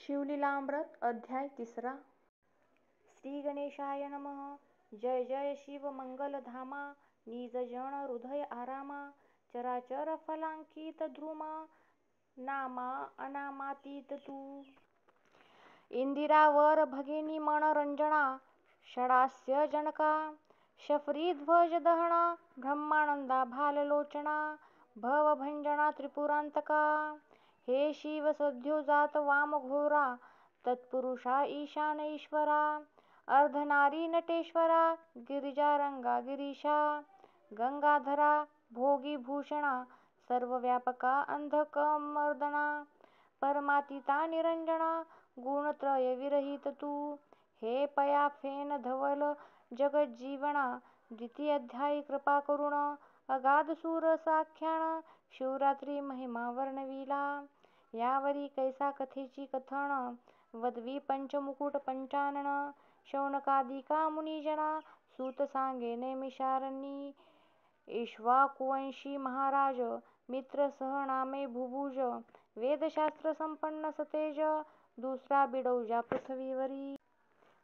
शिवलीलामृत अध्याय 3. श्री गणेशाय नमः. जय जय शिव मंगल धामा, निज जन हृदय आरामा, चराचर फलांकित ध्रुमा, नामा अनामातीत तू. इंदिरावर भगिनी मनोरंजना, षडास्य जनका, शफरी ध्वज दहना, ब्रह्मानंदा भाललोचना, भवभंजना त्रिपुरांतका. हे शिव सद्योजात वामघोरा, तत्पुरुषा ईशान ईश्वरा, अर्धनारी नटेश्वरा, गिरिजारंगा गिरीशा, गंगाधरा भोगी भूषणा, सर्वव्यापका अंधकमर्दना, परमातीता निरंजना, गुणत्रय विरहित तू. हे पया फेन धवल जगज्जीवना, द्वितीय अध्यायी कृपा करुण, अगाध सूर साख्यान, शिवरात्री महिमा वर्णविला. यावरी कैसा कथेची कथन, वदवी पंचमुकुट पंचानन, शौनकादिका मुनिजना, सूत सांगे नैमिषारण्यी. इक्ष्वाकुवंशी महाराज, मित्र सह नामे भुभुज, वेदशास्त्र संपन्न सतेज, दुसरा बिडौजा पृथ्वीवरी.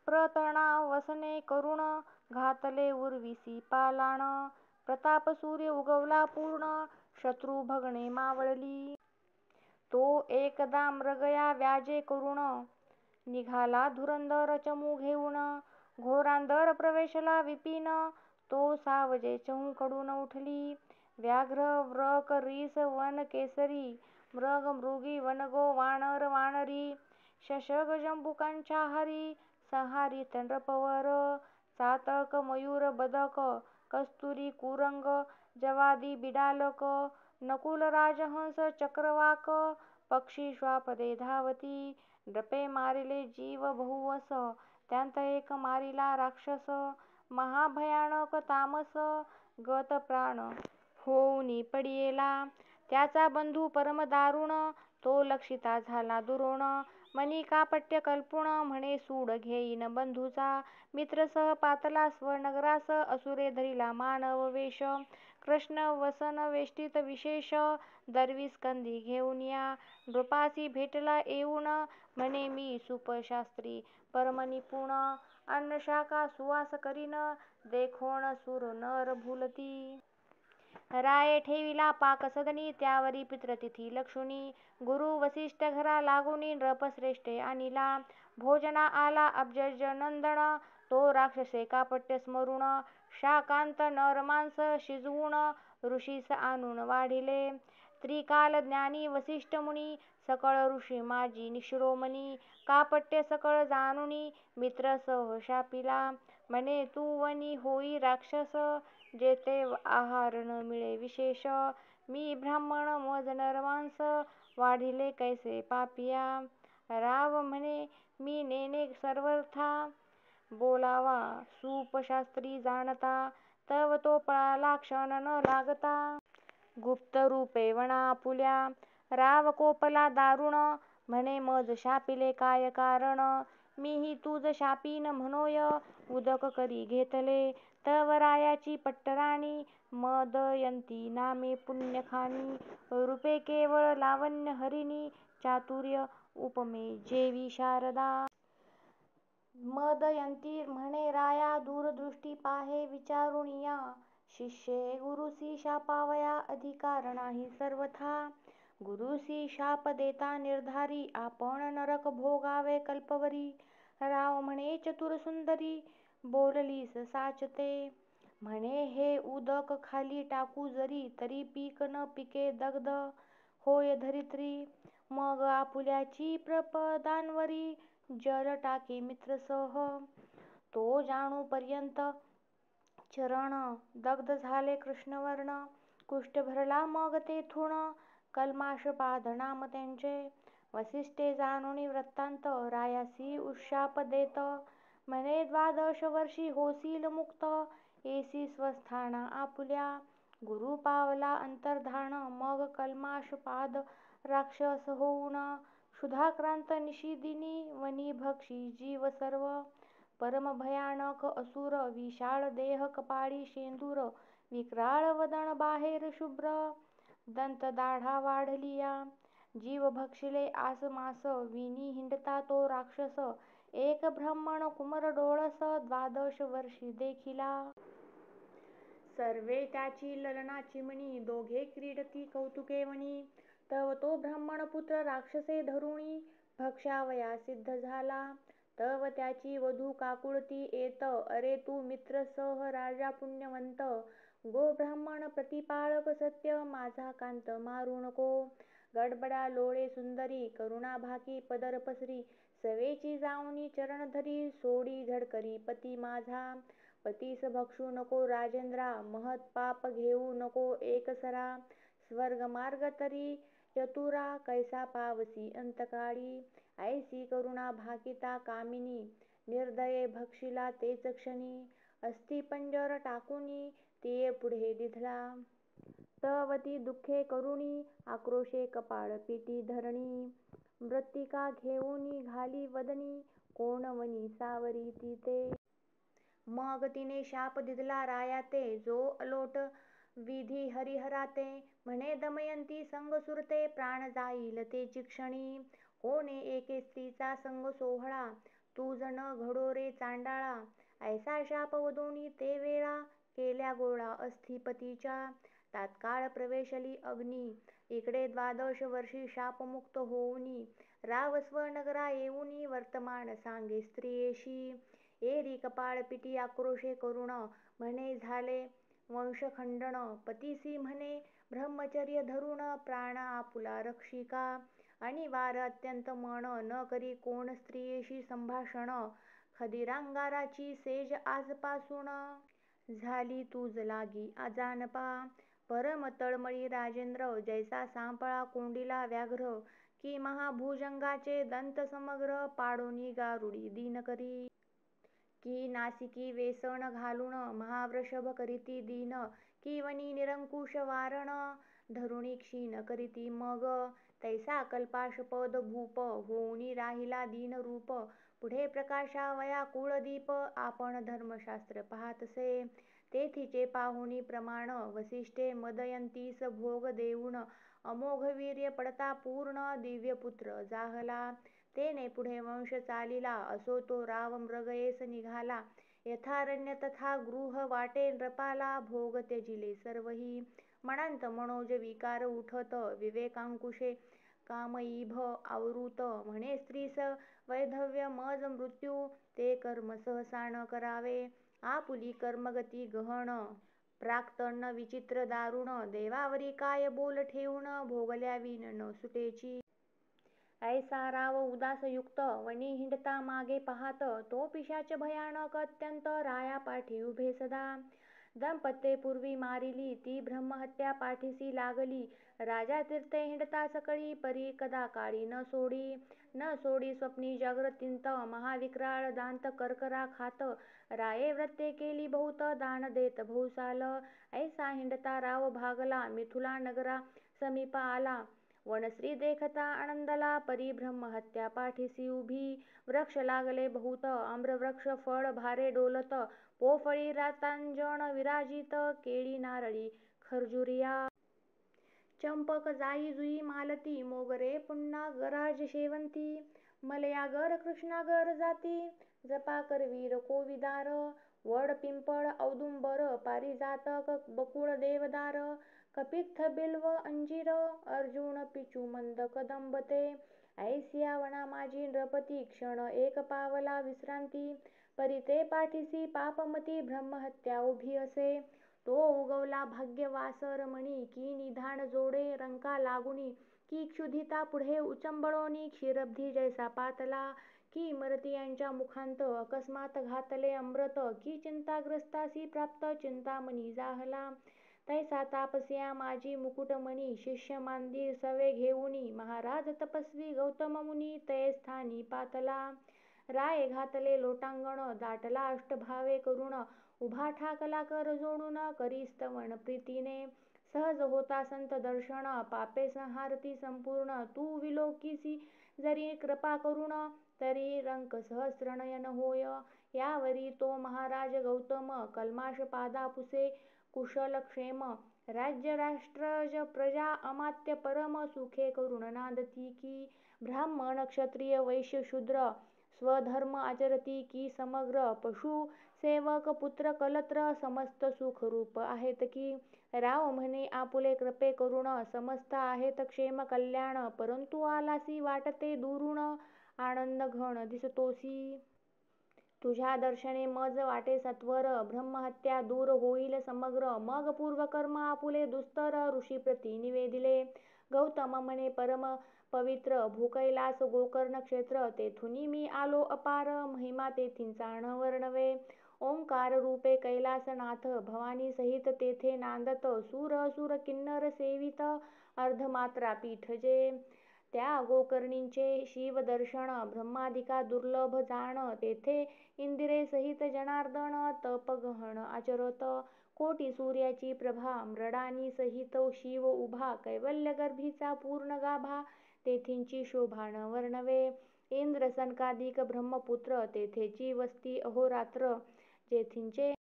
प्रतणा वसने करुण, घातले उर्विसी पालाण, प्रताप सूर्य उगवला पूर्ण, शत्रू भगणे मावळली. तो एकदा मृगया व्याजे करुण, निघाला धुरंधर चमू घेऊन, घोरांदर प्रवेशला विपिन, तो सावजे चहूकडून उठली. व्याघ्र व्रक रीस वन केसरी, मृग मृगी वनगो वानर वानरी, शशग जंबुकांच्या हारी, संहारी नृपवर, चातक मयूर बदक, कस्तुरी कुरंग, जवादी बिडालक, नकुल राजहंस चक्रवाक, पक्षी श्वापदे धावती. नृपे मारिले जीव बहुवस, त्यांत एक मारिला राक्षस, महाभयानक तामस, गत प्राण होऊनी पडियेला. त्याचा बंधू परम दारुण, तो लक्षिता झाला दुरोण, मनी कापट्य कल्पुण, म्हणे सूड घेईन बंधूचा. मित्र सह पातला स्वनगरास, असुरे धरिला मानव वेश, कृष्ण वसन वेष्टीत विशेष, दर्वी स्कंदी घेऊन या. नृपासी भेटला येऊन, म्हणे मी सुपशास्त्री परम निपुण, अन्न शाखा सुवास करीन, देखोन सुर नर भुलती. राये ठेविला पाक सदनी, त्यावरी पितृतिथी लक्षुनी, गुरु वसिष्ठ घरा लागुनी, नृपश्रेष्ठे आणिला. भोजना आला अब्जज नंदन, तो राक्षसे कापट्य स्मरून, शाकांत नरमांस शिजवून, ऋषीस आणून वाढिले. त्रिकाल ज्ञानी वसिष्ठ मुनी, सकळ ऋषी माजी शिरोमणी, कापट्य सकळ जाणुनी, मित्र सह शापिला. म्हणे तू वनी होई राक्षस, जेथे आहार न मिळे विशेष, मी ब्राह्मण मज नरमांस, वाढिले कैसे पापिया. राव म्हणे मी नेने सर्वथा, बोलावा सुपशास्त्री जाणता, तव तो पळाला क्षण न लागता. गुप्त रूपे वना आपुल्या, राव कोपला दारुण, म्हणे मज शापिले काय कारण, मीही तुज शापीन म्हणोय, उदक करी घेतले. तव रायाची पट्टराणी, मदयंती नामे पुण्यखानी, रूपे केवळ लावण्य हरिणी, चातुर्य उपमे जेवी शारदा. मदयंती म्हणे राया, दूरदृष्टी पाहे विचारुनिया, शिष्ये गुरुसी शापावया अधिकार नाही सर्वथा. गुरुसी शाप देता निर्धारी, आपण नरक भोगावे कल्पवरी. राव म्हणे चतुर सुंदरी, बोललीस साचते, म्हणे हे उदक खाली टाकू जरी, तरी पीक न पिके दग्ध होय धरित्री. मग आपुल्याची प्रपदांवरी, जल टाकी मित्र सह, तो जाणू पर्यंत चरण दग्ध झाले कृष्णवर्ण. कुष्ठ भरला मग तेथून, कल्माषपाद नाम त्यांचे, वसिष्ठे जाणुनी वृत्तांत, रायासी उशाप देत, म्हणे 12 वर्षी होसील मुक्त, येसी स्वस्थाना आपुल्या. गुरु पावला अंतर्धान, मग कल्माषपाद राक्षस होऊन, क्षुधाक्रांत निशिदिनी, वनी भक्षी जीव सर्व. परम भयानक असुर, विशाळ देह कपाळी शेंदूर, विक्राळ वदन बाहेर शुभ्र, दंत दाढा वाढलिया. जीव भक्षिले आस मास विनी हिंडता तो राक्षस एक ब्राह्मण कुमर डोळस 12 वर्षी देखिला. सर्वे त्याची ललना चिमणी दोघे क्रीडती कौतुके वनी. तव तो ब्राह्मण पुत्र राक्षसे धरुणी भक्षावया सिद्ध झाला. तव त्याची वधू काकुळती येत अरे तू मित्र सह राजा पुण्यवंत. गो ब्राह्मण प्रतिपाळक सत्य माझा कांत मारू नको. गडबडा लोळे सुंदरी करुणा भाकी पदर पसरी सवेची जाऊनी चरण धरी सोडी झडकरी पती माझा. पतीस भक्षू नको राजेंद्रा महत पाप घेऊ नको एकसरा. स्वर्गमार्ग तरी चतुरा कैसा पावसी अंतकाळी. ऐसी करुणा भाकिता कामिनी निर्दये भक्षिला तेच क्षणी. अस्थि पंजर टाकुनी तिये पुढे दिधला. तव ती दुःखे करुणी आक्रोशे कपाळ पिटी धरणी. मृत्तिका घेऊनी घाली वदनी कोण वनी सावरी ती ते. मग तिने शाप दिधला राया ते जो अलोट विधी हरिहराते. म्हणे दमयंती संग सुरते प्राण जाईल तेची क्षणी. कोणे एके स्त्रीचा संग सोहळा तू जण घडो रे चांडाळा. ऐसा शाप वदोनी ते वेळा केल्या गोळा अस्थी पतीच्या. तात्काळ प्रवेशली अग्नी इकडे 12 वर्षी शापमुक्त होऊनी. राव स्वनगरा येऊनी वर्तमान सांगे स्त्रियेशी. एरी कपाळ पिटी आक्रोशे करुण म्हणे झाले वंशखंडन. पतीसी म्हणे ब्रह्मचर्य धरुण प्राण आपुला रक्षिका. अनिवार्य अत्यंत मन न करी कोण स्त्रियेशी संभाषण. खदिरांगाराची सेज आजपासून झाली तुझ लागी अजानपा. परम तळमळी राजेंद्र जैसा सांपळा कोंडिला व्याघ्र. की महाभुजंगाचे दंत समग्र पाडोनी गारुडी दीन करी. की नासिकी वेसण घालून महावृषभ करीती दीन. की वनी निरंकुश वारण धरुणी क्षीण करीती मग. तैसा कल्पाशपद भूप होऊनी राहिला दीन रूप. पुढे प्रकाशावया कुळदीप आपण धर्मशास्त्र पाहतसे. तेथीचे पाहुनी प्रमाण वसिष्ठे मदयंतीस भोग देऊन अमोघ वीर्य पडता पूर्ण दिव्यपुत्र जाहला. तेने पुढे वंश चालिला असो तो राव मृग येस निघाला. यथारण्य तथा गृह वाटे नृपाला भोग त्यजिले सर्वही. मनांत मनोज विकार उठत विवेकांकुशे कामईभ आवृत. म्हणे स्त्रीस वैधव्य मज मृत्यू ते कर्म सहसा न करावे. आपुली कर्मगती गहन प्राक्तन विचित्र दारुण. देवावरी काय बोल ठेवून भोगल्या विण न सुटेची. ऐसा राव उदासयुक्त वनी हिंडता मागे पाहात. तो पिशाच भयानक अत्यंत राया पाठी उभे सदा. दंपत्ये पूर्वी मारिली ती ब्रह्महत्या पाठीसी लागली. राजा तीर्थे हिंडता सकळी परी कदा काळी न सोडी. न सोडी स्वप्नी जागृतींत महाविक्राळ दांत कर्करा खात. राये व्रते केली बहुत दान देत बहुसाल. ऐसा हिंडता राव भागला मिथुला नगरा समीप आला. वनश्री देखता आनंदला परी ब्रह्महत्या पाठीसी उभी. वृक्ष लागले बहुत आम्रवृक्ष फळ भारे डोलत. पोफळी रातांजण विराजित केळी नारळी खर्जुरिया. चंपक जाई जुई मालती मोगरे पुन्हा गराज शेवंती. मलयागर कृष्णागर जाती जपा करवीर कोविदार. वड पिंपळ औदुंबर पारिजातक बकुळ देवदार. कपित्थ बिल्व अंजीर अर्जुन पिचू मंद कदंब ते. ऐसिया वना माझी नृपती क्षण एक पावला विश्रांती. परी ते पाठीसी पापमती ब्रह्महत्या उभी असे. तो उगवला भाग्यवासर मणी की निधान जोडे रंका लागुनी. की क्षुधिता पुढे उचंबळोनी क्षीरब्धी जैसा पातला. की मरतियांच्या मुखांत अकस्मात घातले अमृत. की चिंताग्रस्तासी प्राप्त चिंतामणी जाहला. तैसा तापस्या माझी मुकुटमणी शिष्य मांदिर सवे घेऊनी. महाराज तपस्वी गौतम मुनी तये स्थानी पातला. राये घातले लोटांगण दाटला अष्टभावे करुण. उभा ठाकला कर जोडून करी स्तवन प्रीतीने. सहज होता संत दर्शन पापे संहारती संपूर्ण. तू विलोकिसी जरी कृपा करुण तरी रंक सहस्रनयन होय. यावरी तो महाराज गौतम कल्माष पादा पुसे कुशल क्षेम राज्य राष्ट्रज प्रजा अमात्य परम सुखे करुण नांदती की ब्राह्मण क्षत्रिय वैश्य शूद्र स्वधर्म आचरती की समग्र पशु सेवक पुत्र कलत्र समस्त सुख रूप आहेत की राव म्हणे आपुले कृपे करुण समस्त आहेत क्षेम कल्याण परंतु आलासी वाटते दुरुण आनंद घन दिसतोसी तुझ्या दर्शने मज वाटे सत्वर ब्रह्महत्या दूर होईल समग्र मग पूर्वकर्म आपुले दुस्तर ऋषीप्रती निवेदिले गौतम म्हणे परम पवित्र भूकैलास गोकर्ण क्षेत्र तेथुनी मी आलो अपार महिमा तेथींचा न वर्णवे ओंकार रूपे कैलासनाथ भवानी सहित तेथे नांदत सूर असुर किन्नर सेवित अर्धमात्रा पीठ जे त्या गोकर्णींचे शिवदर्शन ब्रह्मादिका दुर्लभ जाण तेथे इंदिरे सहित जनार्दन तप गहन आचरत कोटी सूर्याची प्रभा मृडानी सहित शिव उभा कैवल्य गर्भीचा पूर्ण गाभा तेथींची शोभा न वर्णवे इंद्र सनकादिक ब्रह्मपुत्र तेथेची वस्ती अहोरात्र जेथींचे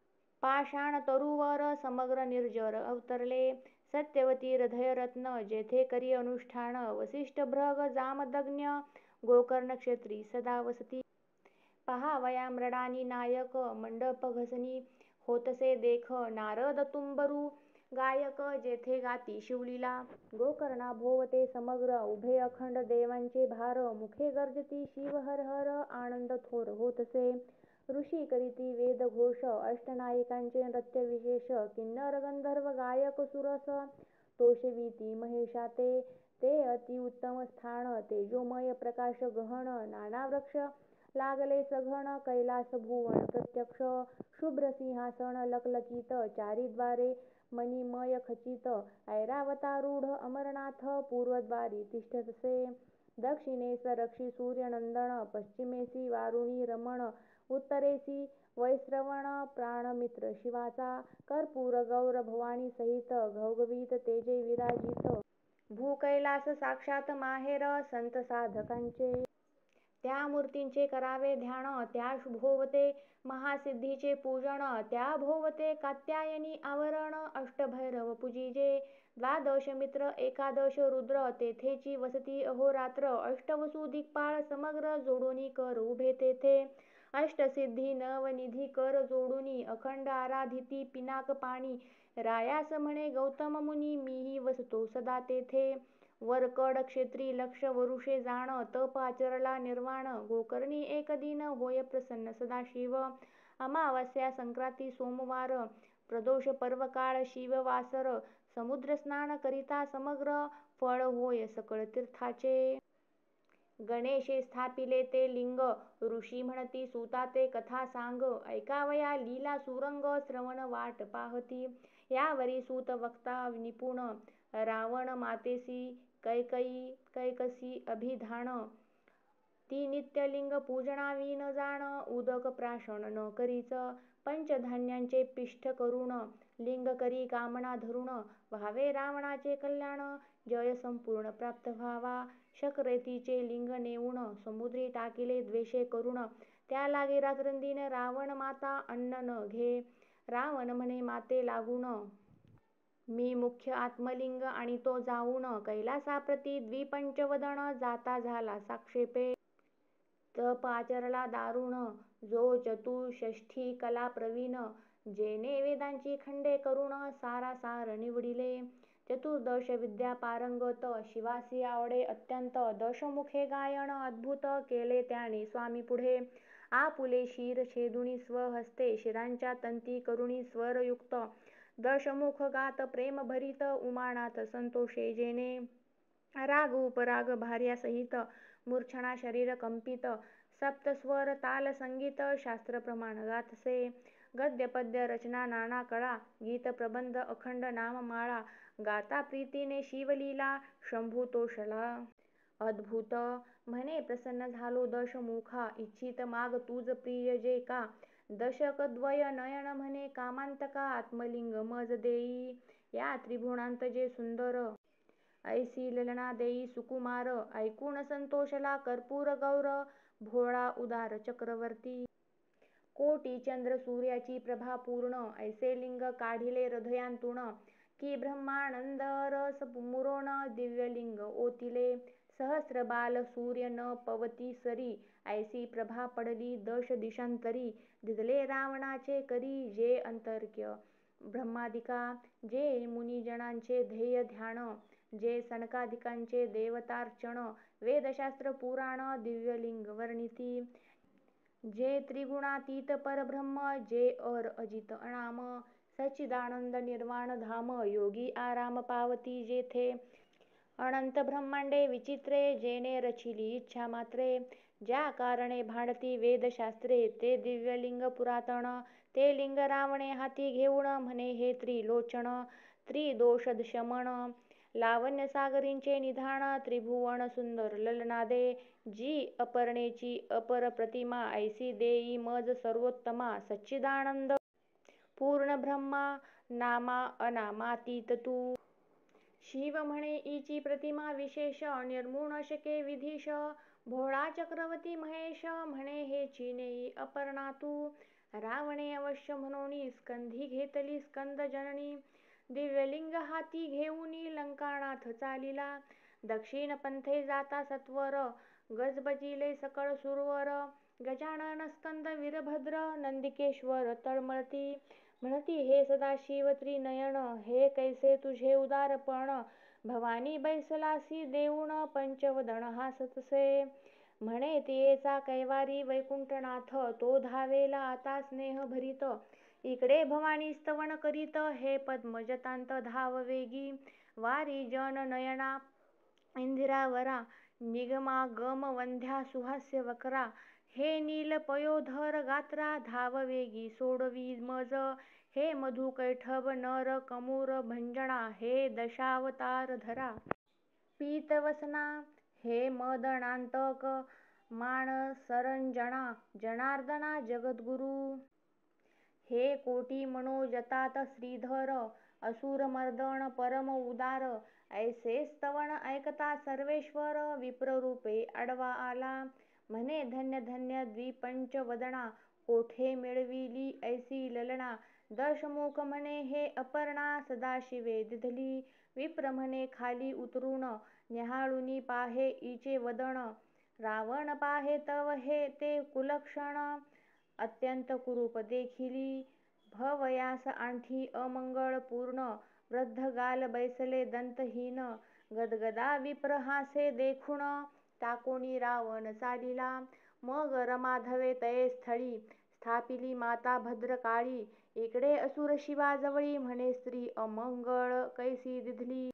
पाषाण तरुवर समग्र निर्जर अवतरले सत्यवती हृदयरत्न जेथे करी अनुष्ठान वसिष्ठ भृग जामदग्न्य गोकर्ण क्षेत्री सदा वसती पहावया मृडानी नायक मंडप घसनी होतसे देख नारद तुंबरू गायक जेथे गाती शिवलीला गोकर्णा भोवते समग्र उभे अखंड देवांचे भार मुखे गर्जती शिव हर हर आनंद थोर होतसे ऋषी करीती वेद घोष अष्टनायकांचे नृत्य विशेष किन्नर गंधर्व गायक सुरस तोषवीती महेशाते ते अति उत्तम स्थान तेजोमय प्रकाश गहन नाना वृक्ष लागले सघन कैलास भुवन प्रत्यक्ष शुभ्र सिंहासन लकलकीत चारीद्वारे मणिमय खचित ऐरावतारूढ अमरनाथ पूर्वद्वारी तिष्ठतसे दक्षिणेस रक्षी सूर्यनंदन पश्चिमेसी वारुणी रमण उत्तरेसी वैश्रवण प्राणमित्र शिवाचा कर्पूर गौर भवानी सहित घवघवीत तेजे विराजित भूकैलास साक्षात माहेर संत साधकांचे त्या मूर्तींचे करावे ध्यान त्या भोवते महासिद्धीचे पूजन त्या भोवते कात्यायनी आवरण अष्टभैरव पूजिजे द्वादश मित्र एकादश रुद्र तेथेची वसती अहोरात्र अष्टवसु दिक्पाळ समग्र जोडोनी कर उभे तेथे अष्टसिद्धी नवनिधी कर जोडुनी अखंड आराधिती पिनाक पाणी रायास म्हणे गौतम मुनी मीही वसतो सदा तेथे वरकड क्षेत्री लक्ष वरुषे जाण तप आचरला निर्वाण गोकर्णी एक दिन होय प्रसन्न सदाशिव अमावास्या संक्रांती सोमवार प्रदोष पर्व काळ शिववासर समुद्र स्नान करिता समग्र फळ होय सकळ तीर्थाचे गणेशे स्थापिले ते लिंग ऋषी म्हणती सुता ते कथा सांग ऐकावया लीला सुरंग श्रवण वाट पाहती यावरी सूत वक्ता निपुण रावण मातेसी कैकसी अभिधान ती नित्यलिंग पूजनाविन जाण उदक प्राशन न करीच पंचधान्यांचे पिष्ठ करुण लिंग करी कामना धरुण व्हावे रावणाचे कल्याण जय संपूर्ण प्राप्त व्हावा शक्रेतीचे लिंग नेऊन समुद्री टाकिले द्वेषे करुण त्या लागे रात्रंदिन रावण माता अन्न न घे रावण म्हणे माते लागून मी मुख्य आत्मलिंग आणि तो जाऊन कैलासाप्रती द्विपंचवदन जाता झाला साक्षेपे तप आचरला दारुण जो चतुष्षष्ठी कला प्रवीण जेने वेदांची खंडे करुण सारासार निवडिले चतुर्दश विद्या पारंगत शिवासी आवडे अत्यंत दशमुखे गायन अद्भुत केले त्याने स्वामी पुढे आपुले शिर छेदुनी स्वहस्ते शिरांच्या तंती करुणी स्वरयुक्त दशमुख गात प्रेम भरित उमानाथ संतोषे जेने राग उपराग भार्यासहित मूर्छना शरीर कंपित सप्तस्वर ताल संगीत शास्त्र प्रमाण गातसे गद्य पद्य रचना नाना कळा गीत प्रबंध अखंड नाममाळा गाता प्रीतीने शिवलीला शंभू तोषला अद्भुत म्हणे प्रसन्न झालो दशमुखा इच्छित माग तुझ प्रिय जे का दशकद्वय नयन म्हणे कामांतका आत्मलिंग मज देई या त्रिभुवनांत जे सुंदर ऐसी ललना देई सुकुमार ऐकून संतोषला कर्पूर गौर भोळा उदार चक्रवर्ती कोटी चंद्र सूर्याची प्रभा पूर्ण ऐसे लिंग काढिले हृदयांतून की ब्रह्मानंद रस मुरोण दिव्यलिंग ओतिले. सहस्र बाल सूर्य न पवती सरी, ऐसी प्रभा पडली दश दिशांतरी. दिसले रावणाचे करी जे अंतर्क्य ब्रह्मादिका, जे मुनिजनांचे ध्येय ध्यान, जे सनकादिकांचे देवतार्चन. वेदशास्त्र पुराण दिव्यलिंग वर्णिती, जे त्रिगुणातीत परब्रह्म, जे अजित अनाम सच्चिदानंद निर्वाण धाम. योगी आराम पावती जेथे, अनंत ब्रह्मांडे विचित्रे. जेने रचिली इच्छा मात्रे, ज्या कारणे भांडती वेदशास्त्रे. ते दिव्यलिंग पुरातन, ते लिंग रावणे हाती घेऊन. म्हणे हे त्रिलोचन त्रिदोषशमन, लावण्य सागरींचे निधान. त्रिभुवन सुंदर ललनादे, जी अपर्णेची अपर प्रतिमा. ऐसी देई मज सर्वोत्तमा, सच्चिदानंद पूर्ण ब्रह्मा. नामा अनामातीत तू, शिव म्हणे ईची प्रतिमा विशेष. निर्गुण शके विधीश, भोळा चक्रवर्ती महेश. म्हणे हेची नेई अपर्णा तू. रावणे अवश्य म्हणून स्कंधी घेतली स्कंद जननी. दिव्यलिंग हाती घेऊनी लंकानाथ चालिला. दक्षिण पंथे जाता सत्वर, गजबजिले सकळ सुरवर. गजानन स्कंद वीरभद्र, नंदिकेश्वर तळमळती. म्हणती हे सदाशिव त्रिनयन, हे कैसे तुझे उदारपण. भवानी बैसलासी देऊन, पंचवदन हासतसे. म्हणे तियेचा कैवारी वैकुंठनाथ, तो धावेला आता स्नेह भरीत. इकडे भवानी स्तवन करीत, हे पद्मजतांत धाव वेगी. वारी जन नयना इंदिरावरा, निगमागम वंद्या सुहास्य वक्रा. हे नील पयोधर गात्रा, धाव वेगी सोडवी मज. हे मधुकैटभ नर कमुर भंजना, हे दशावतार धरा पीतवसना. हे मदनांतक मानसरंजना, जनार्दना जगद्गुरु. हे कोटी मनोजतात श्रीधर, असुरमर्दन परम उदार. ऐसे स्तवन ऐकता सर्वेश्वर, विप्ररूपे आडवा आला. म्हणे धन्य धन्य द्विपंचवदना, कोठे मिळविली ऐसी ललना. दशमुख म्हणे हे अपर्णा, सदाशिवे दिधली. विप्र म्हणे खाली उतरून, न्याहाळूनी पाहे ईचे वदन. रावण पाहे तव हे ते कुलक्षण, अत्यंत कुरूप देखिली. भवयास आंठी अमंगळ पूर्ण, वृद्ध गाल बैसले दंतहीन. गदगदा विप्र हासे देखून, टाकोनी रावण चालिला. मग रमाधवे तये स्थळी, स्थापिली माता भद्रकाळी. इकडे असुर शिवाजवळी, म्हणे स्त्री अमंगळ कैसी दिधली.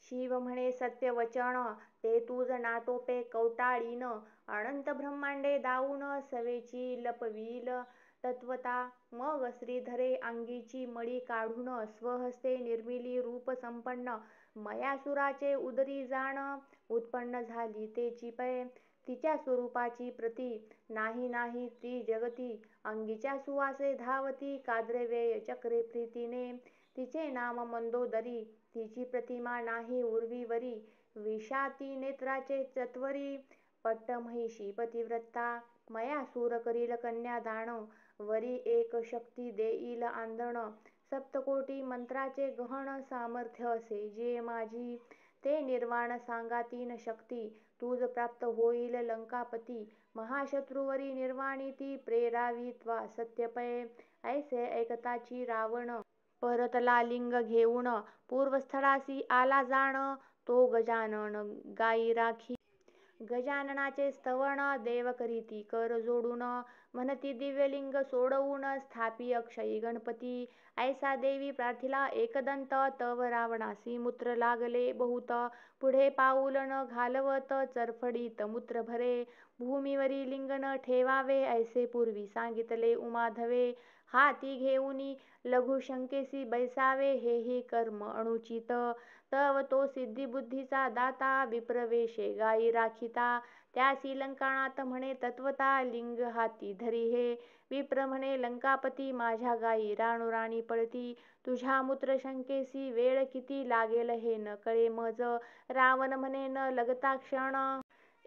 शिव म्हणे सत्य वचन, ते तुज नाटोपे कौटाळीन. अनंत ब्रह्मांडे दाऊन, सवेची लपवील तत्वता. मग श्रीधरे अंगीची मळी काढून, स्वहस्ते निर्मिली रूप संपन्न. मयासुराचे उदरी जाण, उत्पन्न झाली तेची पै. तिच्या स्वरूपाची प्रती नाही नाही ती जगती. अंगीच्या सुवासे धावती, काद्रवेय चक्रे प्रीतीने. तिचे नाम मंदोदरी, तिची प्रतिमा नाही उर्वीवरी. विषाती नेत्राचे चत्वरी, पट्टमहिषी पतिव्रता. मयासूर करील कन्यादान, वरी एक शक्ती देईल आंदण. सप्तकोटी मंत्राचे गहन सामर्थ्य असे जे माझी. ते निर्वाण सांगा तीन शक्ती, तुज प्राप्त होईल लंकापती. महाशत्रुवरी निर्वाणिती, प्रेरावी त्वा सत्यपै. ऐसे ऐकताची रावण, परतला लिंग घेऊन. पूर्वस्थळासी आला जाण, तो गजानन गायी राखी. गजाननाचे स्तवन देव करीती कर जोडून. म्हणती दिव्यलिंग सोडवून, स्थापी अक्षयी गणपती. ऐसा देवी प्रार्थिला एकदंत, तव रावणासी मूत्र लागले बहुत. पुढे पाऊल न घालवत, चरफडीत मूत्र भरे. भूमीवरी लिंग न ठेवावे, ऐसे पूर्वी सांगितले उमाधवे. हाती घेऊनी लघुशंकेसी बैसावे, हेही कर्म अनुचित. तव तो सिद्धिबुद्धीचा दाता, विप्रवेशे गायी राखिता. त्यासी लंकानाथ म्हणे तत्वता, लिंग हाती धरी हे. विप्र म्हणे लंकापती, माझ्या गायी राणोराणी पळती. तुझ्या मूत्रशंकेसी वेळ किती लागेल हे न कळे मज. रावण म्हणे न लगता क्षण,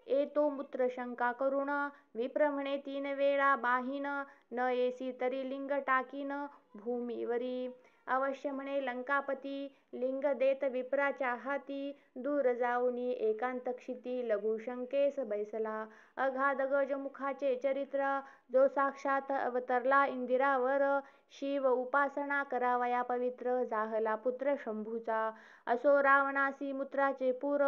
येतो मूत्रशंका करून. विप्र म्हणे 3 वेळा बाहीन, न येसी तरी लिंग टाकीन भूमीवरी. अवश्य म्हणे लंकापती, लिंग देत विप्राच्या हाती, दूर जाऊनी एकांत क्षिती, लघुशंकेस बैसला. अगाध गजमुखाचे चरित्र, जो साक्षात अवतरला इंदिरावर, शिव उपासना करावया पवित्र, जाहला पुत्र शंभूचा. असो रावणासी मूत्राचे पूर,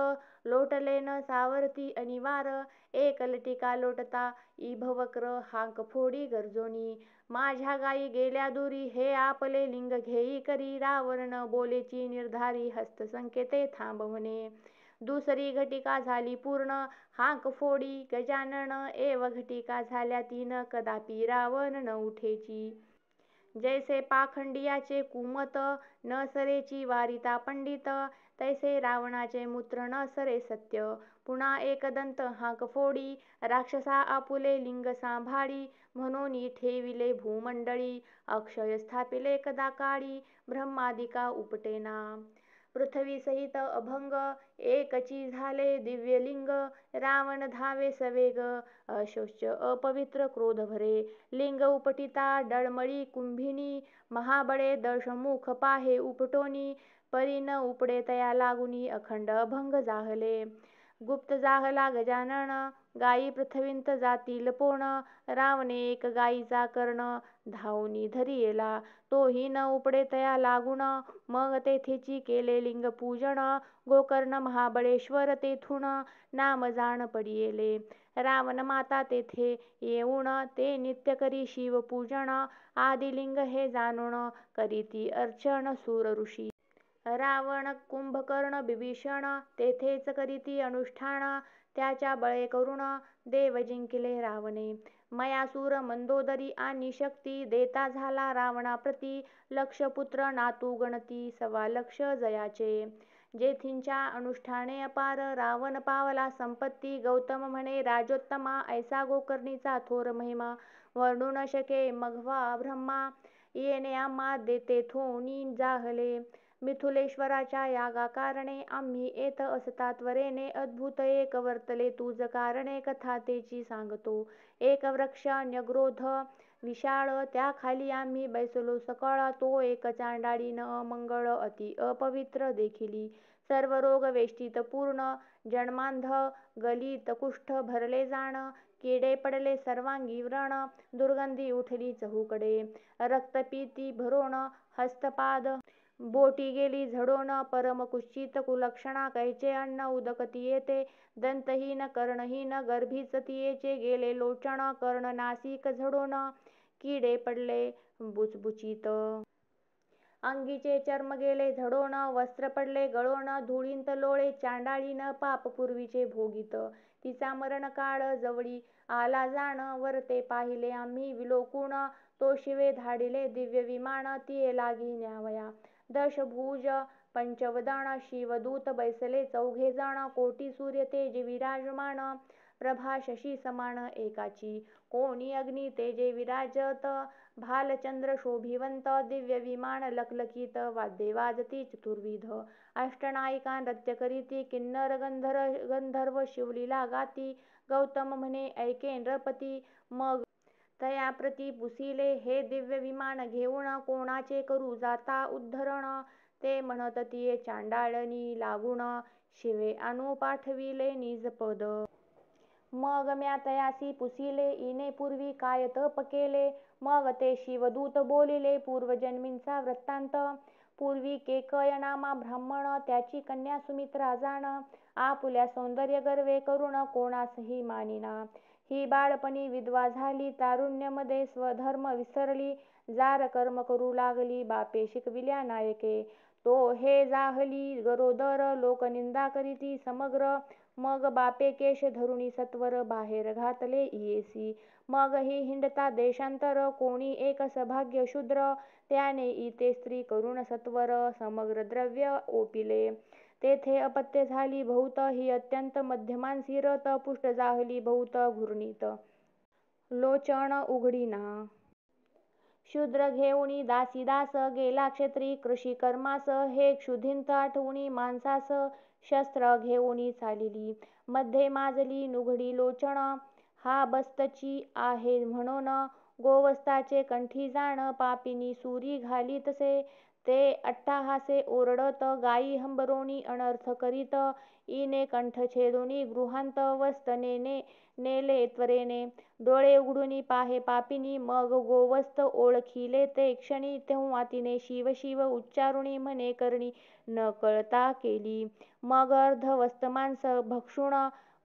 लोटले न सावरती अनिवार, एक लटिका लोटता इभवक्र, हाक फोडी गर्जोनी. माझ्या गायी गेल्या दुरी, हे आपले लिंग घेई करी, रावण न बोलेची निर्धारी, हस्तसंकेते थांब म्हणे. दुसरी घटिका झाली पूर्ण, हाक फोडी गजानन, एव घटिका झाल्या तीन, कदापि रावण न उठेची. जैसे पाखंडियाचे कुमत, न सरेची वारिता पंडित, तैसे रावणाचे मूत्र न सरे सत्य. पुन्हा एकदंत हाक फोडी, राक्षसा आपुले लिंग सांभाळी, म्हणून ठेविले भूमंडळी, अक्षय स्थापिले कदा काळी, ब्रह्मादिका उपटेना. पृथ्वी सहित अभंग, एकची झाले दिव्यलिंग, रावण धावे सवेग, अशोच अपवित्र क्रोध भरे. लिंग उपटिता डळमळी कुंभिनी, महाबळे दशमुख पाहे उपटोनी, परी न उपडे तया लागुनी, अखंड अभंग जाहले. गुप्त जाहला गजानन, गायी पृथ्वींत जातील पोण, रावणे एक गायीचा कर्ण, धावूनी धरियेला, तोही न उपडे तया लागून, मग तेथेची केले लिंग पूजन, गोकर्ण महाबळेश्वर तेथून, नाम जाण पडियेले. रावण माता तेथे येऊन, ते नित्य करी शिवपूजन, आदिलिंग हे जाणून, करीती अर्चन सूर ऋषी. रावण कुंभकर्ण बिभीषण, तेथेच करीती अनुष्ठान, त्याच्या बळे करून देव जिंकिले रावणे. मयासूर मंदोदरी आणि शक्ती, देता झाला रावणाप्रती, लक्ष पुत्र नातू गणती, 1.25 जयाचे. जेथींच्या अनुष्ठाने अपार, रावण पावला संपत्ती, गौतम म्हणे राजोत्तमा, ऐसा गोकर्णीचा थोर महिमा, वर्णू न शके मघवा ब्रह्मा, येणे आम्हा तेथोनी जाहले. मिथुलेश्वराच्या यागाकारणे, आम्ही येत असता त्वरेने, अद्भुत एक वर्तले तुज कारणे, कथा तेची सांगतो. एक वृक्ष न्यग्रोध विशाळ, त्याखाली आम्ही बैसलो सकळ, तो एक चांडाळी न अमंगळ, अति अपवित्र देखिली. सर्व रोग वेष्टीत पूर्ण, जन्मांध गलित कुष्ठ भरले जाण, किडे पडले सर्वांगी व्रण, दुर्गंधी उठली चहूकडे, रक्तपीती भरोण, हस्तपाद बोटी गेली झडोन, परम कुत्सित कुलक्षणा, कैचे अन्न उदक तियेते, दंतहीन कर्णहीन, गर्भीच तियेचे गेले लोचन, कर्ण नासिक झडोन, किडे पडले बुचबुचीत. अंगीचे चर्म गेले झडोन, वस्त्र पडले गळोन, धुळींत लोळे चांडाळीन, पाप पूर्वीचे भोगीत. तिचा मरणकाळ जवळी आला जाण, वर ते पाहिले आम्ही विलोकून, तो शिवे धाडिले दिव्य विमान, तिये लागी न्यावया. दशभुज पंचवदन, शिवदूत बैसले 4 जण, कोटी सूर्य तेज विराजमान, प्रभा शशी समान एकाची, कोणी अग्नी तेजे विराजत, भालचंद्र शोभिवंत, दिव्य विमान लखलखीत, वाद्ये वाजती चतुर्विध, अष्टनायिका नृत्य करीती, किन्नर गंधर्व शिवलीला गाती. गौतम म्हणे ऐके नृपती, मग तयाप्रती पुसिले, हे दिव्य विमान घेऊन, कोणाचे करू जाता उद्धरण, ते म्हणत तिये चांडाळणी लागून, शिवे आणू पाठविले निजपद. मग म्या तयासी पुसिले, इने पूर्वी काय तप केले, मग ते शिवदूत बोलिले पूर्वजन्मींचा वृत्तांत. पूर्वी केकय नामा ब्राह्मण, त्याची कन्या सुमित्रा जाण, आपुल्या सौंदर्य गर्वे करून कोणासही मानिना. ही बाळपणी विधवा झाली, तारुण्यमध्ये स्वधर्म विसरली, जार कर्म करू लागली, बापे शिकविल्या नायके. तो हे जाहली गरोदर, लोकनिंदा करीती समग्र, मग बापे केश धरुणी सत्वर, बाहेर घातले इयेसी. मग ही हिंडता देशांतर, कोणी एक सभाग्य शूद्र, त्याने इते स्त्री करून सत्वर, समग्र द्रव्य ओपिले. तेथे अपत्य झाली बहुत, ही अत्यंत मध्यमांसी रत, पुष्ट जाहली बहुत घूर्णित, लोचन उघडीना. शूद्र घेऊनी दासीदास, गेला क्षेत्री कृषिकर्मास, हे क्षुधिंत आठवुनी मांसास, शस्त्र घेऊनी चालिली, मध्ये माजली नुघडी लोचन, हा बस्तची आहे म्हणून, गोवस्ताचे कंठी जाण, पापिनी सुरी घालीतसे, ते अट्टाहासे ओरडत गायी हंबरोणी अनर्थ करीत ईने कंठ छेदोनी गृहांत वस्तने नेले त्वरेने डोळे उघडूनी पाहे पापिनी मग गोवस्त ओळखिले ते क्षणी तेव्हा तिने शिव शिव उच्चारुणी म्हणे करणी न कळता केली मग अर्धवस्त मांस भक्षुण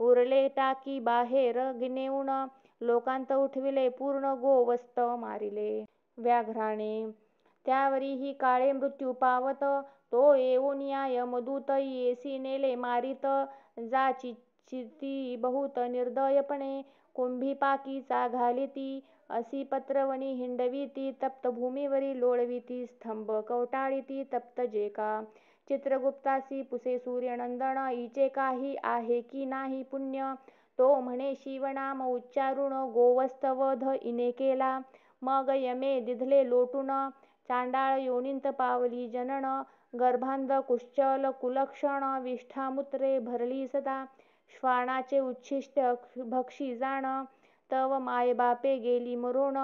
उरले टाकी बाहेर नेऊन लोकांत उठविले पूर्ण गोवस्त मारिले व्याघ्राने त्यावरीही काळे मृत्यू पावत तो येऊनिया यमदूत येसी नेले मारित जाचिती बहुत निर्दयपणे कुंभीपाकीचा घालिती असी पत्रवणी हिंडविती तप्त भूमीवरी लोळविती स्तंभ कवटाळीती तप्त जे का चित्रगुप्तासी पुसे सूर्यनंदन हिचे काही आहे की नाही पुण्य तो म्हणे शिवनाम उच्चारुण गोवस्तवध इने केला मग यमे दिधले लोटून चांडाळ योनींत पावली जनन गर्भांध कुश्चल कुलक्षण विष्ठामूत्रे भरली सदा श्वानाचे उच्छिष्ट भक्षी जाण तव मायबापे गेली मरोण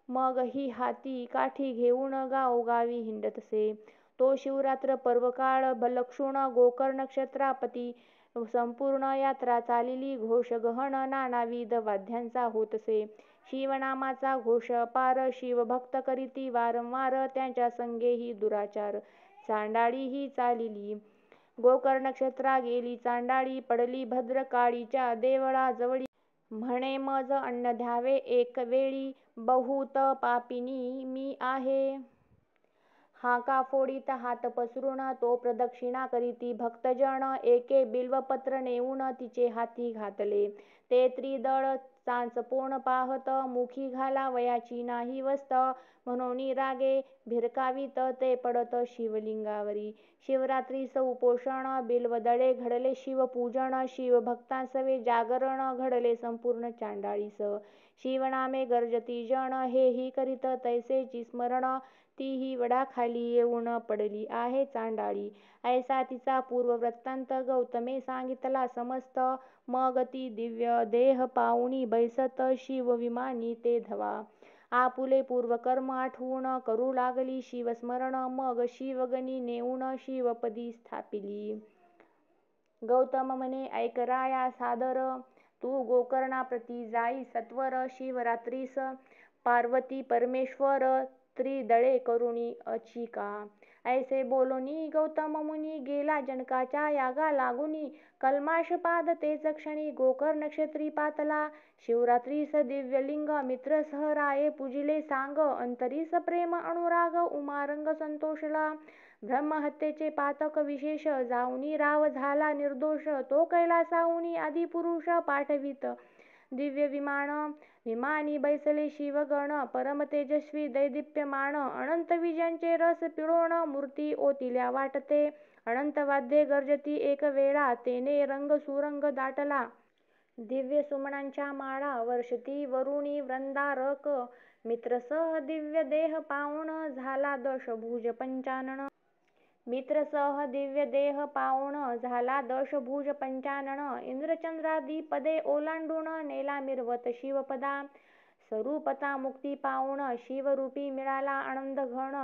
मग ही हाती काठी घेऊन गावोगावी हिंडतसे तो शिवरात्र पर्वकाळ लक्षुण गोकर्ण नक्षत्रापती संपूर्ण यात्रा चालिली घोष गहन नानाविध वाद्यांचा होतसे शिवनामाचा घोष अपार शिवभक्त करीती वारंवार त्यांच्या संगेही दुराचार चांडाळीही चालिली गोकर्ण नक्षत्रा गेली चांडाळी पडली भद्रकाळीच्या देवळाजवळी म्हणे मज अन्न द्यावे एक वेळी बहुत पापिनी मी आहे हाका फोडीत हात पसरून तो प्रदक्षिणा करीती भक्तजन एके बिल्वपत्र नेऊन तिचे हाती घातले ते त्रिदळ चांचपोण पाहत मुखी घालावयाची नाही वस्त म्हणून रागे भिरकावीत ते पडत शिवलिंगावरी शिवरात्रीस उपोषण बिल्वदळे घडले शिवपूजन शिवभक्तांसवे जागरण घडले संपूर्ण चांडाळीस शिवनामे गर्जती जन हेही करीत तैसेची स्मरण तीही वडाखाली येऊन पडली आहे चांडाळी ऐसा तिचा पूर्ववृत्तांत गौतमे सांगितला समस्त मग ती दिव्य देह पाऊणी बैसत शिवविमानी ते धवा आपुले पूर्वकर्म आठवून करू लागली शिवस्मरण मग शिवगणी नेऊन शिवपदी स्थापिली गौतम म्हणे ऐक राया सादर तू गोकर्णाप्रती जाई सत्वर शिवरात्रीस पार्वती परमेश्वर त्रिदळे करुणी अचिका ऐसे बोलोनी गौतम मुनी गेला जनकाच्या यागा लागुनी कल्माशपाद तेच क्षणी गोकर्ण नक्षत्री पातला शिवरात्रीस दिव्यलिंग मित्र सहराये पूजिले सांग अंतरीस प्रेम अनुराग उमारंग संतोषला ब्रह्महत्येचे पातक विशेष जाऊनी राव झाला निर्दोष तो कैलासाहुनी आदिपुरुष पाठवित दिव्य विमानी बैसले शिवगण परम तेजस्वी दैदिप्यमान अनंत विजयांचे रस पिळोण मूर्ती ओतिल्या वाटते अनंत वाद्ये गर्जती एक वेळा तेने रंग सुरंग दाटला दिव्य सुमनांच्या माळा वर्षती वरुणी वृंदारक मित्रसह दिव्य देह पावण झाला दशभुज पंचानन मित्रसह दिव्य देह पावण झाला दशभुज पंचानन इंद्रचंद्रादी पदे ओलांडून नेला मिरवत शिवपदा स्वरूपता मुक्ती पावण शिवरूपी मिळाला आनंद घन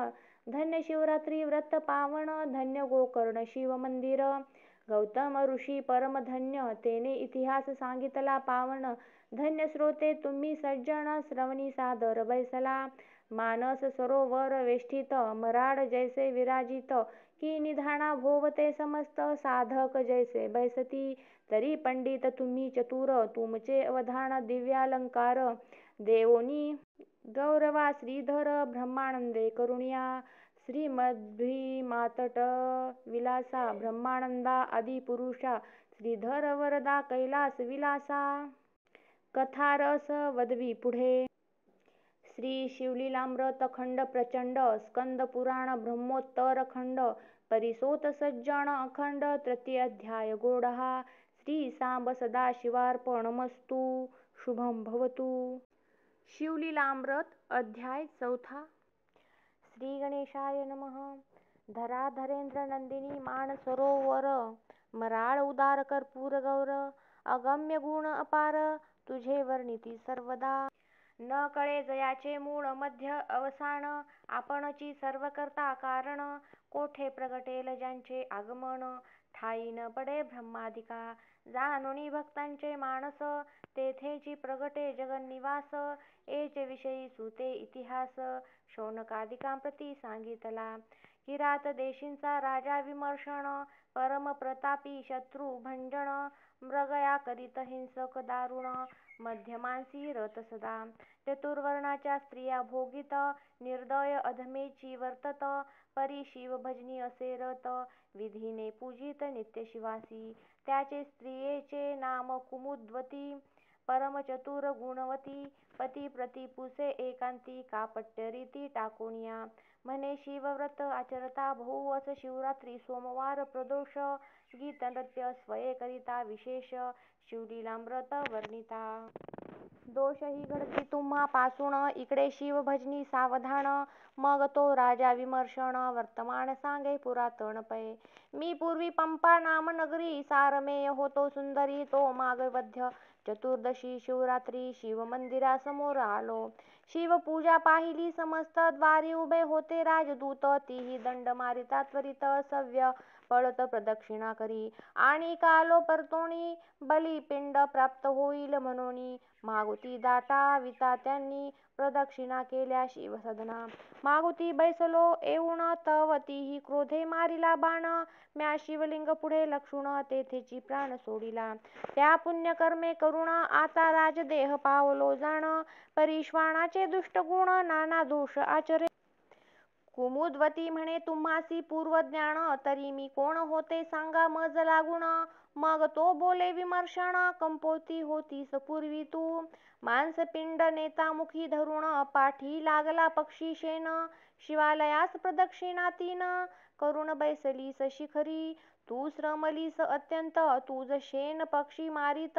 धन्य शिवरात्री व्रत पावन धन्य गोकर्ण शिव मंदिर गौतम ऋषी परम धन्य तेने इतिहास सांगितला पावन धन्य श्रोते तुम्ही सज्जन श्रवणी सादर बैसला मानस सरोवर वेष्टित मराड जैसे विराजित की निधाना भोवते समस्त साधक जैसे बैसती तरी पंडित तुम्ही चतुर तुमचे अवधान दिव्यालंकार देवोनी गौरवा श्रीधर ब्रह्मानंदे करुणिया श्रीमद्भीमातट विलासा ब्रह्मानंदा आदिपुरुषा श्रीधर वरदा कैलास विलासा कथारस वदवी पुढे श्री शिवलीलामृत खंड प्रचंड स्कंद पुराण ब्रह्मोत्तर खंड परिसोत सज्जन अखंड तृतीय अध्याय गोडहा श्री सांब सदाशिवार्पणमस्तु शुभम भवतु शिवलीलामृत अध्याय चौथा श्री गणेशाय नमः धराधरेंद्र नंदिनी मानसरोवर मराळ उदार कर्पूर गौर अगम्य गुण अपार तुझे वर्णिती सर्वदा न कळे जयाचे मूळ मध्य अवसान, आपणची सर्व करता कारण, कोठे प्रगटेल ज्यांचे आगमन, ठाई न पडे ब्रह्मादिका, जाणोनी भक्तांचे मानस, तेथेची प्रगटे जगन्निवास, एच विषयी सुते इतिहास, शौनकादिकांप्रती सांगितला. किरात देशींचा राजा विमर्शन, परम प्रतापी शत्रू भंजन, मृगया करीत हिंसक दारुण, मध्यमांसी रत सदा, चतुर्वर्णाच्या स्त्रिया भोगीत, निर्दय अधमेची वर्तत, परी शिव भजनी असे रत, विधीने पूजित नित्य शिवासी, त्याचे स्त्रियेचे नाम कुमुद्वती, परम चतुर गुणवती, पती प्रति पुसे एकांती, कापट्य रीती टाकोनिया, म्हणे शिवव्रत आचरता बहुवस, शिवरात्री सोमवार प्रदोष, गीत नृत्य स्वये करिता विशेष, शिवलीलामृत वर्णिता. दोषही घडती तुम्हा पासून, इकडे शिव भजनी सावधान, मग तो राजा विमर्शन, वर्तमान सांगे पुरातन पै. मी पूर्वी पंपा नाम नगरी, सारमेय होतो सुंदरी, तो माग वध्य चतुर्दशी शिवरात्री, शिव मंदिरासमोर आलो. शिवपूजा पाहिली समस्त, द्वारी उभे होते राजदूत, तीही दंड मारिता त्वरित, सव्य पळत प्रदक्षिणा करी, आणि कालो परतोणी, बलिपिंड प्राप्त होईल म्हणोनी, मागुती दाटाविता त्यांनी, प्रदक्षिणा केल्या शिवसदना. मागुती बैसलो येऊन, तव तीही क्रोधे मारिला बाण, म्या शिवलिंग पुढे लक्षून, तेथेची प्राण सोडिला. त्या पुण्यकर्मे करुण, आता राजदेह पावलो जाण, परिश्वानाचे दुष्ट गुण, नाना दोष आचरे. कुमुद्वती म्हणे तुम्हासी पूर्वज्ञान, तरी मी कोण होते सांगा मज लागून. मग तो बोले विमर्शन, कंपोती होतीस पूर्वी तू, मांसपिंड नेतामुखी धरुण, पाठी लागला पक्षी शेन, शिवालयास प्रदक्षिणा तीन करून बैसलीस शिखरी, तू श्रमलीस अत्यंत, तुझ शेन पक्षी मारित,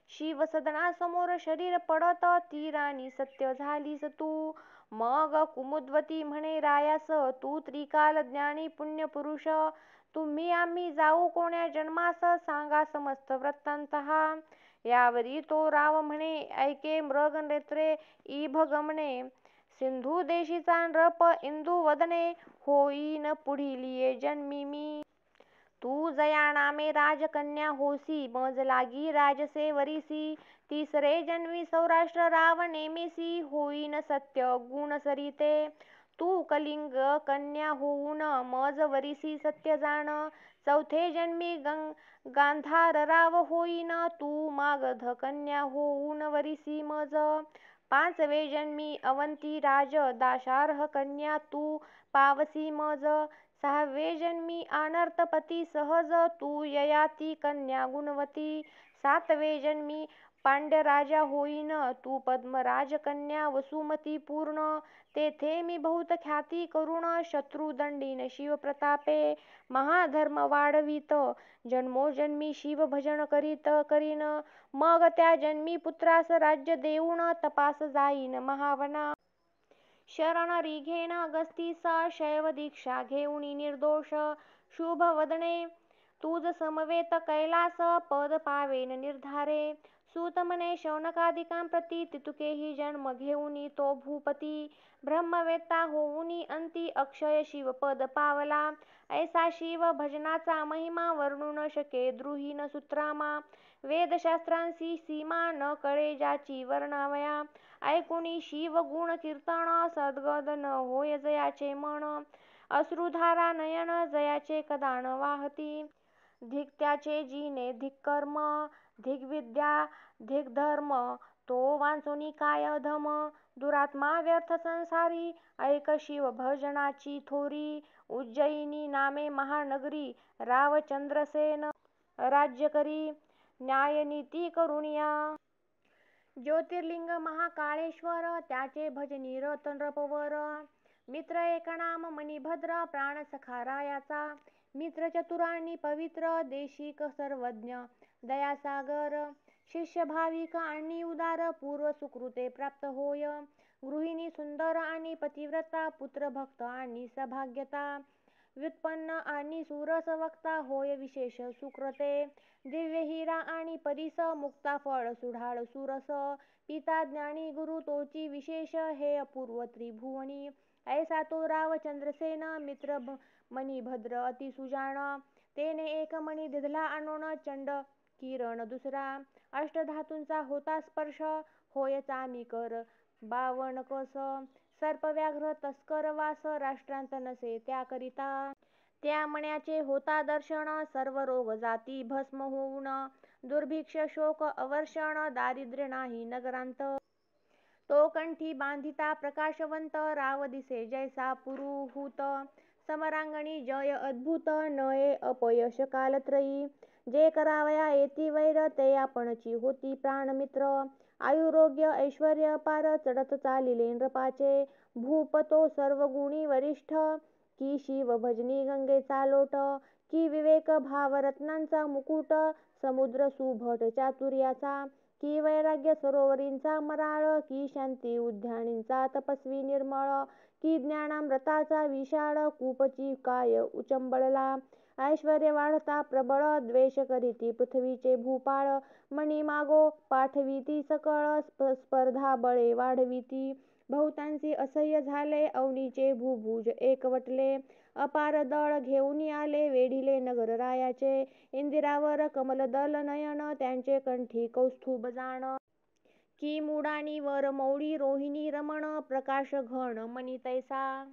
शिवसदनासमोर शरीर पडत, तीरानी सत्य झालीस तू. मग कुमुद्वती म्हणे रायास, तू त्रिकाल ज्ञानी पुण्यपुरुष, तुम्ही आम्ही जाऊ कोण्या जन्मास, सांगा समस्त वृत्तांत हा. यावरी तो राव म्हणे, ऐके मृग नेत्रे इभगमने, सिंधू देशीचा नृप इंदुवदने, होईन पुढिलिये जन्मी मी. तू जया नामे राजकन्या होसी, मज लागी राजसे वरिसी, तिसरे जन्मी सौराष्ट्र राव नेमिसी, होईन सत्य गुण सरिते. तू कलिंग कन्या होऊन मज वरिसी सत्य जाण, चौथे जन्मी गांधार राव होईन, तू मागध कन्या होऊन वरिसी मज, पाचवे जन्मी अवंती राज दाशार्ह कन्या तू पावसी मज, सहावे जन्मी अनर्थपती सहज, तू ययाती कन्या गुणवती, सातवे जन्मी पांड्यराजा होईन, तू पद्मराज कन्या वसुमती पूर्ण, तेथे मी बहुत ख्याती करुण, शत्रुदंडीन शिवप्रतापे, महाधर्म वाढवित, जन्मोजन्मी शिवभजन करीत करीन, मग त्या जन्मी पुत्रास राज्य देऊन, तपास जाईन महावना. शरण रिघेन अगस्तीस, शैव दीक्षा घेऊनी निर्दोष, शुभवदने तुझ समवेत कैलास, पद पावेन निर्धारे. सूत म्हणे शौनकादिकांप्रती, तितुकेही जन्म घेऊनी तो भूपती, ब्रह्मवेत्ता होऊनी अंती, अक्षय शिवपद पावला. ऐसा शिव भजनाचा महिमा, वर्णू न शके द्रुहीन सूत्रामा, वेदशास्त्रांसी सीमा न कळे ज्याची वर्णावया, ऐकुनी शिव गुण कीर्तन, सद्गद न होय जयाचे मन, अश्रुधारा नयन जयाचे कदा न वाहती. धिक त्याचे जिने धिक्कर्म, धिग्विद्या धिग्धर्म, तो वांचुनी काय अधम, दुरात्मा व्यर्थ संसारी, ऐक शिव भजनाची थोरी. उज्जयिनी नामे महानगरी, रावचंद्रसेन राज्य करी, न्यायनीती करुनिया. ज्योतिर्लिंग महाकाळेश्वर, त्याचे भजनी रत नृपवर, मित्र एक नाम मणिभद्र, प्राण सखा रायाचा, मित्र चतुर आणि पवित्र, देशिक सर्वज्ञ दयासागर, शिष्य भाविक आणि उदार, पूर्व सुकृते प्राप्त होय, गृहिणी सुंदर आणि पतिव्रता, पुत्र भक्त आणि सभाग्यता, व्युत्पन्न आणि सुरस वक्ता होय विशेष सुकृते. दिव्य हिरा आणि परीस मुक्ता फळ सुढाळ सुरस. पिता ज्ञानी गुरु तोची विशेष हे अपूर्व त्रिभुवनी. ऐसा तो रावचंद्रसेन मित्र मणी भद्र अति सुजाण. तेने एक मणी दिधला आणून चंड किरण दुसरा. अष्टधातूंचा होता स्पर्श होय चामिकर बावनकस. सर्प व्याघ्र तस्कर वास राष्ट्रांत नसे त्याकरिता. त्या मण्याचे होता दर्शन सर्व रोग जाती भस्म होऊन. दुर्भिक्ष शोक अवर्षण दारिद्र्य नाही नगरांत. तो कंठी बांधिता प्रकाशवंत राव दिसे जैसा पुरुहूत. समरांगणी जय अद्भुत नये अपयश कालत्रयी. जे करावया येती वैर ते आपणची होती प्राणमित्र. आयुरोग्य ऐश्वर्य अपार चढत चालिले नृपाचे. भूप तो सर्वगुणी वरिष्ठ की शिव भजनी गंगेचा लोट. की विवेक भाव रत्नांचा मुकुट समुद्र सुभट चातुर्याचा. की वैराग्य सरोवरींचा मराळ की शांती उद्यानींचा तपस्वी निर्मळ. की ज्ञानामृताचा विशाळ कूपची काय उचंबळला. ऐश्वर्य वाढता प्रबळ द्वेष करीती पृथ्वीचे भूपाळ. मणी मागो पाठविती सकळ स्पर्धा बळे वाढविती. बहुतांसी असह्य झाले अवनीचे भूभुज एकवटले. अपार दळ घेऊन आले वेढिले नगर रायाचे. इंदिरावर कमलदल नयन त्यांचे कंठी कौस्तुभ जाण. की मुडानी वर मौळी रोहिणी रमण प्रकाश घन मणी तैसा.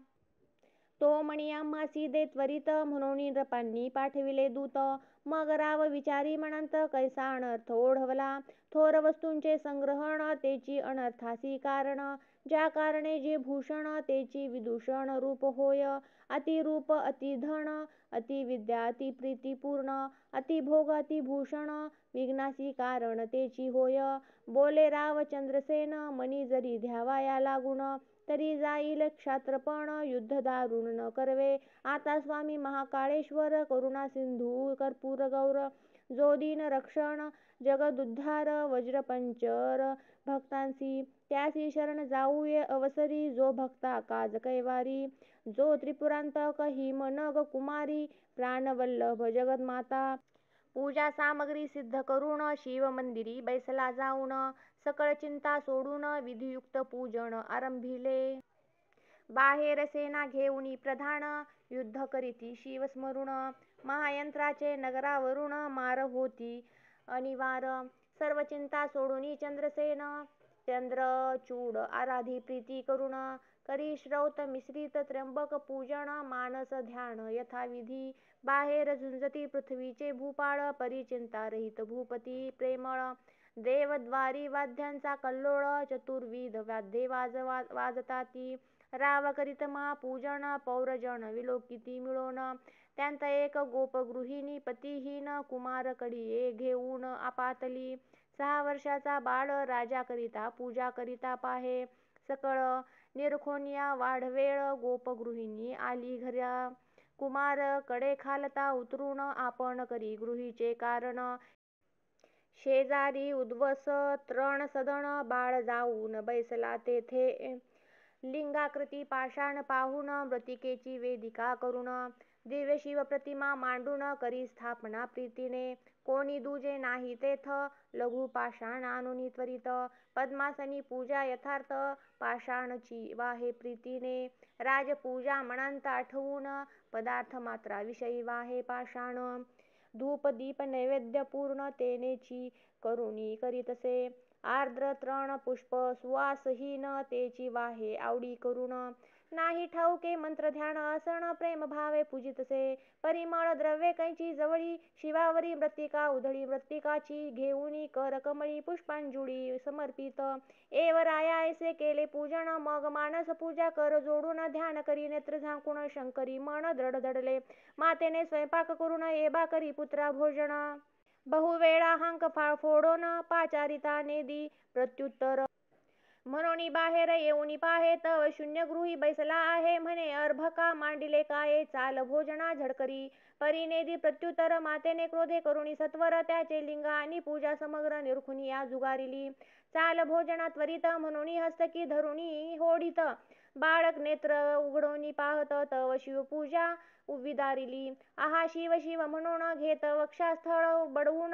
तो मणी आम्हासी दे त्वरित म्हणून नृपांनी पाठविले दूत. मग राव विचारी म्हणंत कैसा अनर्थ ओढवला. थोर वस्तूंचे संग्रहण तेची अनर्थासी कारण. ज्या कारणे जे भूषण तेची विदूषण रूप होय. अति रूप अति धन अति विद्या अति प्रीती पूर्ण. अति भोग अति भूषण विघ्नासी कारण तेची होय. बोले रावचंद्रसेन मणी जरी घ्यावाया लागून. तरी जाईल क्षात्रपण युद्ध दारुण न करवे. आता स्वामी महाकाळेश्वर करुणा सिंधू कर्पूर गौर. जो दीन रक्षण जगदुद्धार वज्रपंचर भक्तांसी. त्यासी शरण जाऊये अवसरी जो भक्ता काज कैवारी. जो त्रिपुरांतक हिमनग कुमारी प्राणवल्लभ जगन्माता. पूजा सामग्री सिद्ध करून शिव मंदिरी बैसला जाऊन. सकळ चिंता सोडून विधियुक्त पूजन आरंभिले. बाहेर सेना घेऊनी प्रधान युद्ध करीती शिव स्मरून. महायंत्राचे नगरावरून मार होती अनिवार. सर्व चिंता सोडूनी चंद्रसेन चंद्रचूड आराधी प्रीती करून. करी श्रौत मिश्रित त्र्यंबक पूजन मानस ध्यान यथाविधी. बाहेर झुंजती पृथ्वीचे भूपाळ परी चिंता रहित भूपती प्रेमळ. देवद्वारी वाद्यांचा कल्लोळ चतुर्विध वाद्ये वाजताती. राव करीत महापूजन पौरजन विलोकिती मिळून. त्यांत एक गोपगृहिणी पतिहीन कुमार कडिये घेऊन आपातली. 6 वर्षाचा बाळ राजाकरिता पूजा करिता पाहे. सकळ निरखोनिया वाढवेळ गोपगृहिणी आली घरा. कुमार कडेखालता उतरून आपण करी गृहीचे कारण. शेजारी उद्वस तृण सदन बाळ जाऊन बैसला तेथे. लिंगाकृती पाषाण पाहून मृतिकेची वेदिका करून. दिव्य शिव प्रतिमा मांडून करी स्थापना प्रीतीने. कोणी दुजे नाही तेथ लघु पाषाण आणूनी त्वरित. पद्मासनी पूजा यथार्थ पाषाणची वाहे प्रीतीने. राजपूजा मनांत आठवून पदार्थ मात्रा विषयी वाहे पाषाण. धूप दीप नैवेद्य पूर्ण तेनेची करुणी करीतसे. आर्द्र तृण पुष्प सुवासहीन तेची वाहे आवडी करून. नाही ठाऊके मंत्र ध्यान आसन प्रेम भावे पूजितसे. परिमळ द्रव्ये कैची जवळी शिवावरी मृत्तिका उधळी. मृत्तिकाची घेऊनी कर कमळी पुष्पांजुळी समर्पित. एव राया ऐसे केले पूजन मग मानस पूजा कर जोडून. ध्यान करी नेत्र झाकून शंकरी मन दृढ धडले. मातेने स्वयंपाक करून एबा करी पुत्रा भोजन. बहुवेळा हांक फोडून पाचारिताने दी प्रत्युत्तर. म्हणून बाहेर येऊनी पाहे तव शून्य गृही बैसला आहे. म्हणे अर्भका मांडिले काय चाल भोजना झडकरी. परिनेदी प्रत्युत्तर मातेने क्रोधे करुणी सत्वर त्याचे लिंग आणि पूजा समग्र निरखुनी या जुगारिली. चाल भोजना त्वरित म्हणून हस्तकी धरुणी होडीत. बाळक नेत्र उघडोनी पाहत तव शिवपूजा विदारिली. आहा शिव शिव म्हणून घेत वक्षास्थळ बडवून.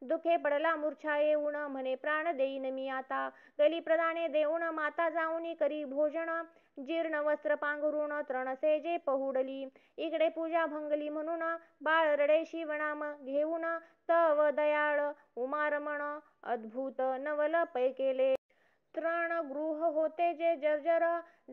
दुखे पडला मूर्छा येऊन म्हणे प्राण देईन मी आता. गली प्रदाने देऊन माता जाऊनी करी भोजन. जीर्ण वस्त्र पांघरून तृणसेजे पहुडली. इकडे पूजा भंगली म्हणून बाळ रडे शिवनाम घेऊन. तव दयाळ उमारमण अद्भुत नवल पै केले. तृणगृह होते जे जर्जर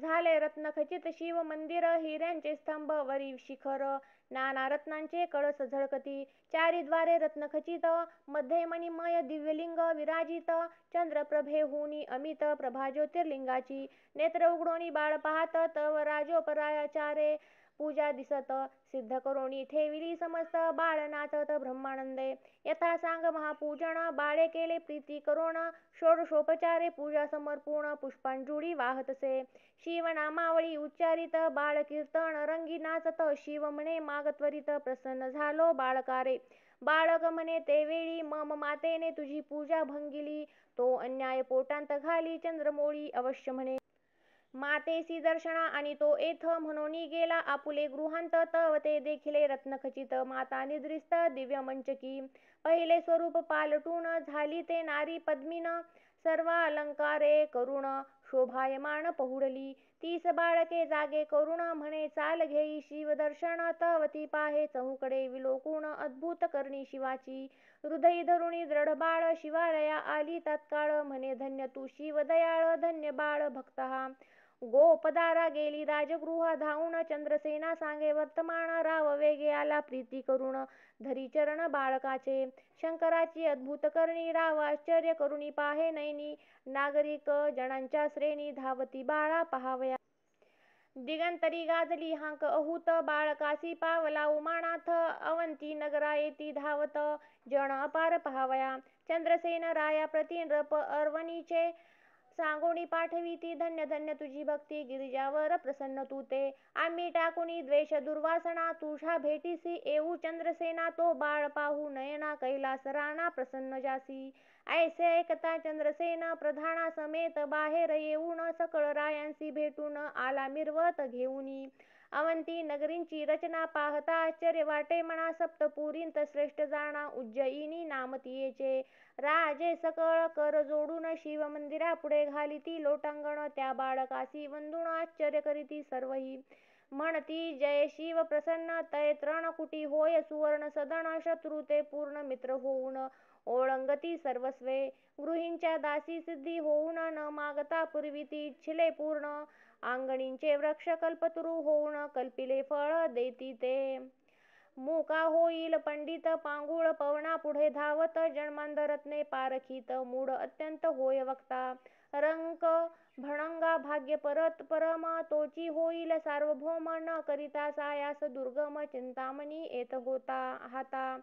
झाले रत्नखचित शिव मंदिर. हिऱ्यांचे स्तंभ वरी शिखर नाना रत्नांचे कळस झळकती. चारीद्वारे रत्नखचित मध्ये मणिमय दिव्यलिंग विराजित. चंद्रप्रभेहूनी अमित प्रभा ज्योतिर्लिंगाची. नेत्र उघडोनी बाळ पाहत तव राजोपराचारे पूजा दिसत. सिद्ध करोनी ठेविली समस्त बाळ नाचत ब्रह्मानंदे. यथा सांग महापूजन बाळे केले प्रीती करोन. षोडशोपचारे पूजा समर्पूण पुष्पांजुळी वाहतसे. शिवनामावळी उच्चारित बाळ कीर्तन रंगी नाचत. शिव म्हणे माग त्वरित प्रसन्न झालो बाळकारे. बाळक म्हणे ते वेळी मम मातेने तुझी पूजा भंगिली. तो अन्याय पोटांत घाली चंद्रमौळी अवश्य म्हणे. मातेसी दर्शना आणि तो येथ म्हणूनी गेला आपुले गृहांत. तव ते देखिले रत्नखचित माता निद्रिस्त दिव्यमंचकी. पहिले स्वरूप पालटून झाली ते नारी पद्मिन. सर्वालंकारे करुण शोभायमान पहुडली. 30 बाळके जागे करुण म्हणे चाल घेई शिवदर्शन. तव ती पाहे चहूकडे विलोकून अद्भुत करणी शिवाची. हृदयी धरुणी दृढ बाळ शिवालया आली तात्काळ. म्हणे धन्य तू शिव दयाळ धन्य बाळ भक्त हा. गोपदारा गेली राजगृह धावून. चंद्रसेना सांगे वर्तमान. राव वेगे आला प्रीती करुण धरी चरण बाळकाचे. शंकराची अद्भुत करणी राव आश्चर्य करुणी पाहे नयनी. नागरिक जनांच्या श्रेणी धावती बाळा पहावया. दिगंतरी गाजली हाक अहूत बाळकासी पावला उमानाथ. अवंती नगरा येती धावत जन अपार पहावया. चंद्रसेन राया प्रति नृप अर्वणीचे सांगोनी पाठविती. धन्य धन्य तुझी भक्ती गिरिजावर प्रसन्न तू ते. आम्ही टाकुनी द्वेष दुर्वासना तुझ्या भेटीसी येऊ. चंद्रसेना तो बाळ पाहू नयना कैलास राणा प्रसन्न जासी. ऐसे ऐकता चंद्रसेन प्रधाना समेत बाहेर येऊन. सकळ रायांसी भेटून आला मिरवत घेऊनी. अवंती नगरींची रचना पाहता आश्चर्य वाटे मना. सप्तपुरींत श्रेष्ठ जाणा उज्जयिनी नाम तियेचे. राजे सकळ कर जोडून शिव मंदिरा पुढे घालिती लोटांगण. त्या बाळकासी वंदून आश्चर्य करीती सर्वही. म्हणती जय शिव प्रसन्न तय तृणकुटी होय सुवर्ण सदन. शत्रू ते पूर्ण मित्र होऊन ओळंगती सर्वस्वे. गृहींच्या दासी सिद्धी होऊन न मागता पुरविती इच्छिले पूर्ण. आंगणींचे वृक्ष कल्पतरू होऊन कल्पिले फळ देती ते. मुका होईल पंडित पांगुळ पवना पुढे धावत. जन्मांध रत्ने पारखीत मूढ अत्यंत होय वक्ता. रंक भणंगा भाग्य परत परम तोची होईल सार्वभौम. न करिता सायास दुर्गम चिंतामणी येत होता हाता.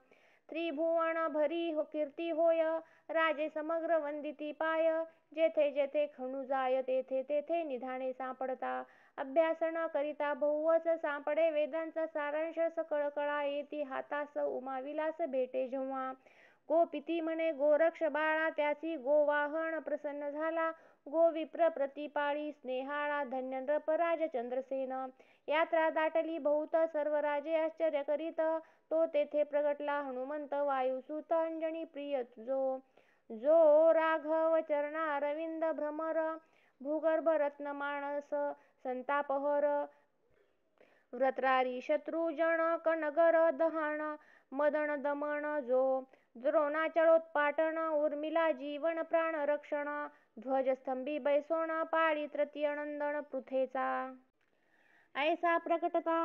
त्रिभुवन भरी कीर्ती होय राजे समग्र वंदिती पाय. जेथे जेथे खणू जाय तेथे तेथे निधाने सापडता. अभ्यास न करिता बहुवच सापडे वेदांचा सारांश. सकळ कळा येती हातास उमाविलास भेटे जेव्हा. गोपिती म्हणे गोरक्ष बाळा त्यासी गोवाहन प्रसन्न झाला. गोविप्र प्रतिपाळी स्नेहाळा धन्य नृपराज चंद्रसेन. यात्रा दाटली बहुत सर्व राजे आश्चर्य करीत. तो तेथे प्रगटला हनुमंत वायुसूत अंजनी प्रिय जो. जो राघव चरणा रविंद भ्रमर. भूगर्भ रत्न मानस संतापहर. व्रतरारी शत्रुजन कनगर दहन मदन दमन जो. द्रोणाचलोत्पाटन उर्मिला जीवन प्राण रक्षण. ध्वजस्तंभी बैसोन पाळी तृतीय नंदन पृथेचा. ऐसा प्रकटता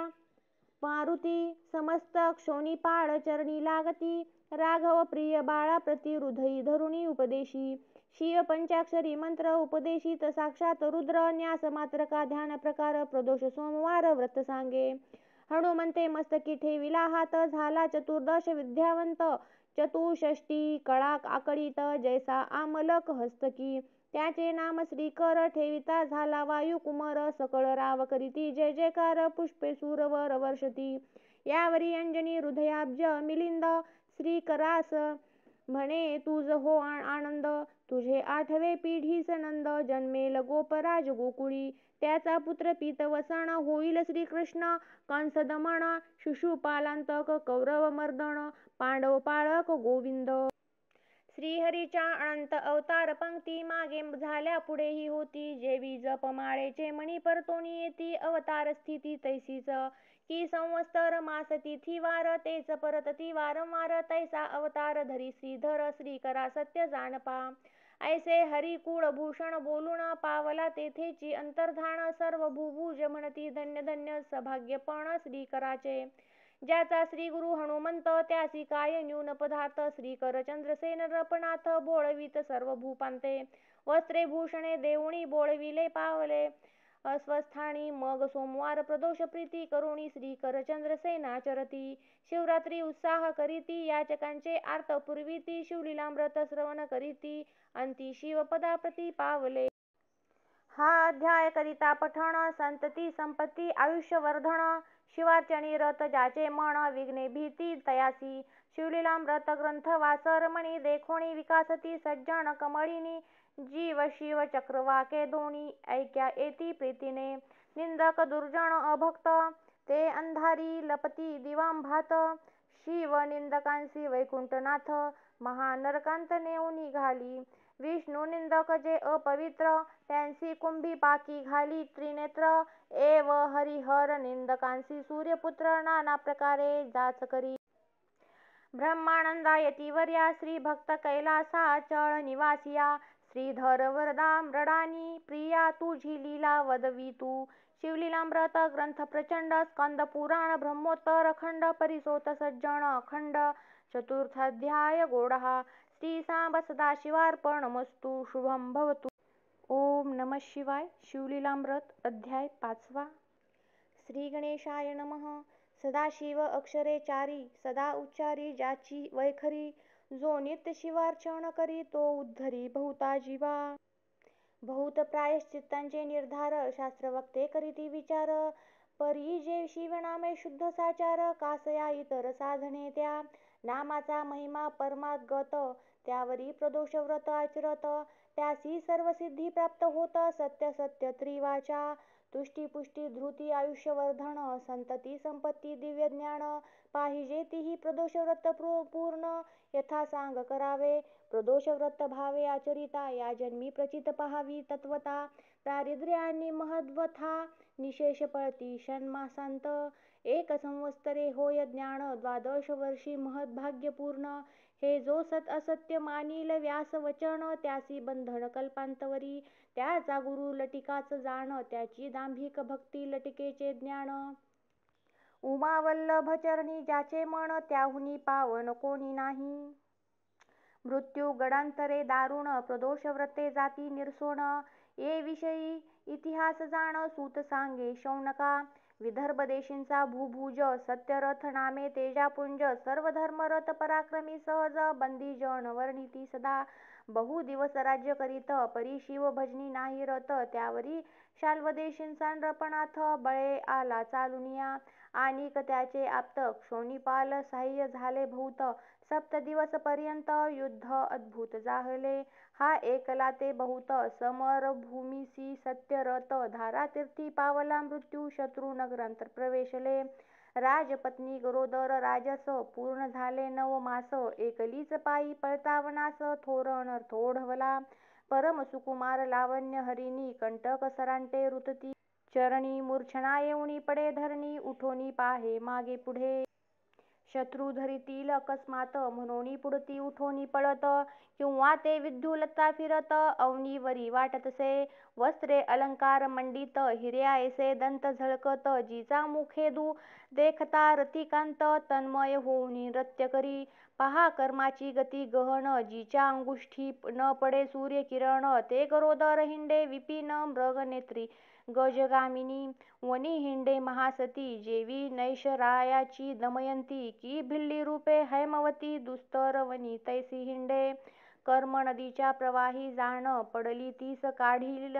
मारुती समस्त क्षोणीपाळ चरणी लागती. राघव प्रिय बाळा प्रति हृदयी धरुणी उपदेशी. शिव पंचाक्षरी मंत्र उपदेशित साक्षात रुद्र. न्यास मात्र का ध्यान प्रकार प्रदोष सोमवार व्रत सांगे. हनुमंते मस्तकी ठेविला हात झाला चतुर्दश विद्यावंत. चतुष्षष्टी कळा आकळीत जैसा आमलक हस्तकी. त्याचे नाम श्रीकर ठेविता झाला वायू कुमार सकळ राव करीती जय जयकार पुष्पे सूरवर वर्षती. यावरी अंजनी हृदयाब्ज मिलिंद श्रीकरास म्हणे तुझ हो आनंद. तुझे आठवे पिढीस नंद जन्मेल गोपराज गोकुळी. त्याचा पुत्र पीतवसन होईल श्रीकृष्ण कंस दमन शिशुपालांतक कौरव मर्दन पांडव पाळक गोविंद. श्रीहरीच्या अनंत अवतार पंक्ती मागे झाल्या पुढेही होती. जेवी जपमाळेचे मणी परतोनी येती अवतार स्थिती तैसीच की संवत्सर मास तिथी वार तेच परतती वारंवार तैसा अवतार धरी श्रीधर श्रीकरा सत्य जाणपा. ऐसे हरी कुळभूषण बोलून पावला तेथेची अंतर्धान सर्व भूभुज म्हणती धन्य धन्य सौभाग्यपण श्रीकराचे. ज्याचा श्रीगुरु हनुमंत त्यासी काय न्यून पदार्थ. श्रीकर चंद्रसेन नृपनाथ बोळवीत सर्व भूपांते. वस्त्रे भूषणे देऊणी बोळविले पावले स्वस्थानी. मग सोमवार प्रदोष प्रीती करुणी श्रीकर चंद्रसेनाचरती. शिवरात्री उत्साह करीती याचकांचे आर्त पुरविती. शिवलीलामृत श्रवण करीती अंती शिवपदाप्रती पावले. हा अध्याय करिता पठण संतती संपत्ती आयुष्यवर्धन. शिवार्चनी रत ज्याचे मन विघ्ने भीती तयासी. शिवलीलामृत ग्रंथ वासर मणी देखोणी विकासती सज्जन कमळिनी. जीव शिव चक्रवाके दोणी ऐक्या येती प्रीतीने. निंदक दुर्जन अभक्त ते अंधारी लपती दिवांभात. शिव निंदकांसी वैकुंठनाथ महानरकांत नेऊन घाली. विष्णू निंदक जे अपवित्र त्यांसी कुंभी पाकी घाली. त्रिनेत्र एव हरिहर निंदकांसी सूर्यपुत्र नाना प्रकारे जाच करी. ब्रह्मानंदा यतिवर्या श्रीभक्त कैलासाचळ निवासिया. श्रीधर वरदा मृडानी प्रिया तुझी लीला वदवितू. शिवलीलामृत ग्रंथ प्रचंड स्कंद पुराण ब्रह्मोत्तर खंड परिसोत सज्जन अखंड चतुर्थाध्याय गोडहा. श्री सांब सदाशिवार्पणमस्तु. शुभम भवतु. ओम नमः शिवाय. शिवलीलामृत अध्याय 5. श्री गणेशाय नमः. सदाशिव अक्षरे चारी सदा उच्चारी ज्याची वैखरी. जो नित्य शिवार्चन करी तो उद्धरी बहुता जीवा. बहुत प्रायश्चित्तांचे निर्धार शास्त्रवक्ते करीती विचार. परी जे शिवनामे शुद्ध साचार. कासया इतर साधने त्या नामाचा महिमा परमागत. त्यावरी प्रदोष व्रत आचरत त्यासी सर्व सिद्धी प्राप्त होत. सत्य सत्य त्रिवाचा तुष्टी पुष्टी धृती आयुष्यवर्धन. संतती संपत्ती दिव्य ज्ञान पाहिजे तीही प्रदोष व्रत पूर्ण यथा सांग करावे. प्रदोष व्रत भावे आचरिता या जन्मी प्रचित पहावी तत्वता. दारिद्र्यानी महद्वथा निशेष पळती षण्मासांत. एक संवत्सरे होय ज्ञान 12 वर्षी महद्भाग्य पूर्ण. हे जो सत असत्य मानील व्यास वचन त्यासी बंधन कल्पांतवरी. त्याचा गुरु लटिकाच जाण त्याची दांभिक भक्ती लटिकेचे ज्ञान. उमावल्लभ चरणी ज्याचे मन त्याहुनी पावन कोणी नाही. मृत्यू गडांतरे दारुण प्रदोष व्रते जाती निरसोण. ये विषयी इतिहास जाण सूत सांगे शौनका. विदर्भ देशींचा भूभुज सत्यरथ नामे तेजापुंज. सर्व धर्मरथ पराक्रमी सहज बंदीजन वर्णिती सदा. बहु दिवस राज्य करीत परी शिव भजनी नाही रत. त्यावरी शाल्वदेशींचा नृपनाथ बळे आला चालुनिया. आणिक त्याचे आप्त क्षोणीपाल साह्य झाले बहुत. 7 दिवस पर्यंत युद्ध अद्भुत जाहले. हा ऐकला ते बहुत समरभूमीसी सत्यरथ. धारातीर्थी पावला मृत्यू शत्रू नगरांतर प्रवेशले. राजपत्नी गरोदर राजस पूर्ण झाले 9 मास. एकलीच पायी पळता वनास थोर अनर्थ ओढवला. परम सुकुमार लावण्य हरिणी कंटक सरांटे रुतती. चरणी मूर्छना येऊनी पडे धरणी उठोनी पाहे मागे पुढे. शत्रू धरितील अकस्मात म्हणोनी पुढती उठोनी पळत. किंवा ते विद्युलता फिरत अवनीवरी वाटतसे. वस्त्रे अलंकार मंडित हिऱ्या ऐसे दंत झळकत. जिचा मुखेदू देखता रतिकांत तन्मय होऊनी नृत्य करी. पहा कर्माची गती गहन जिच्या अंगुष्ठी न पडे सूर्यकिरण. ते गरोदर हिंडे विपिन मृगनेत्री गजगामिनी. वनी हिंडे महासती जेवी नैशरायाची दमयंती. की भिल्ली रूपे हैमवती दुस्तर वनी तैसी हिंडे. कर्म नदीच्या प्रवाही जाण, पडली तीस काढील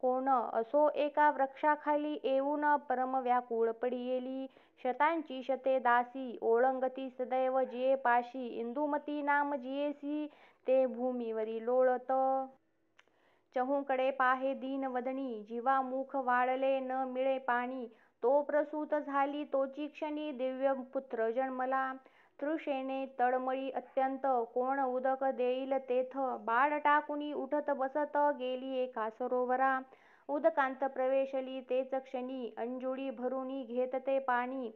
कोण. असो एका वृक्षाखाली येऊन, परम व्याकुळ पडियेली. शतांची शते दासी, ओळंगती सदैव जिये पाशी. इंदुमती नाम जियेसी, ते भूमीवरी लोळत. चहूकडे पाहे दीनवदनी, जिवा मुख वाळले न मिळे पाणी. तो प्रसूत झाली तोची क्षणी, दिव्य पुत्र जन्मला. तृषेने तळमळी अत्यंत, कोण उदक देईल तेथ. बाळ टाकुनी उठत बसत, गेली एका सरोवरा. उदकांत प्रवेशली तेच क्षणी, अंजुळी भरुनी घेत ते पाणी.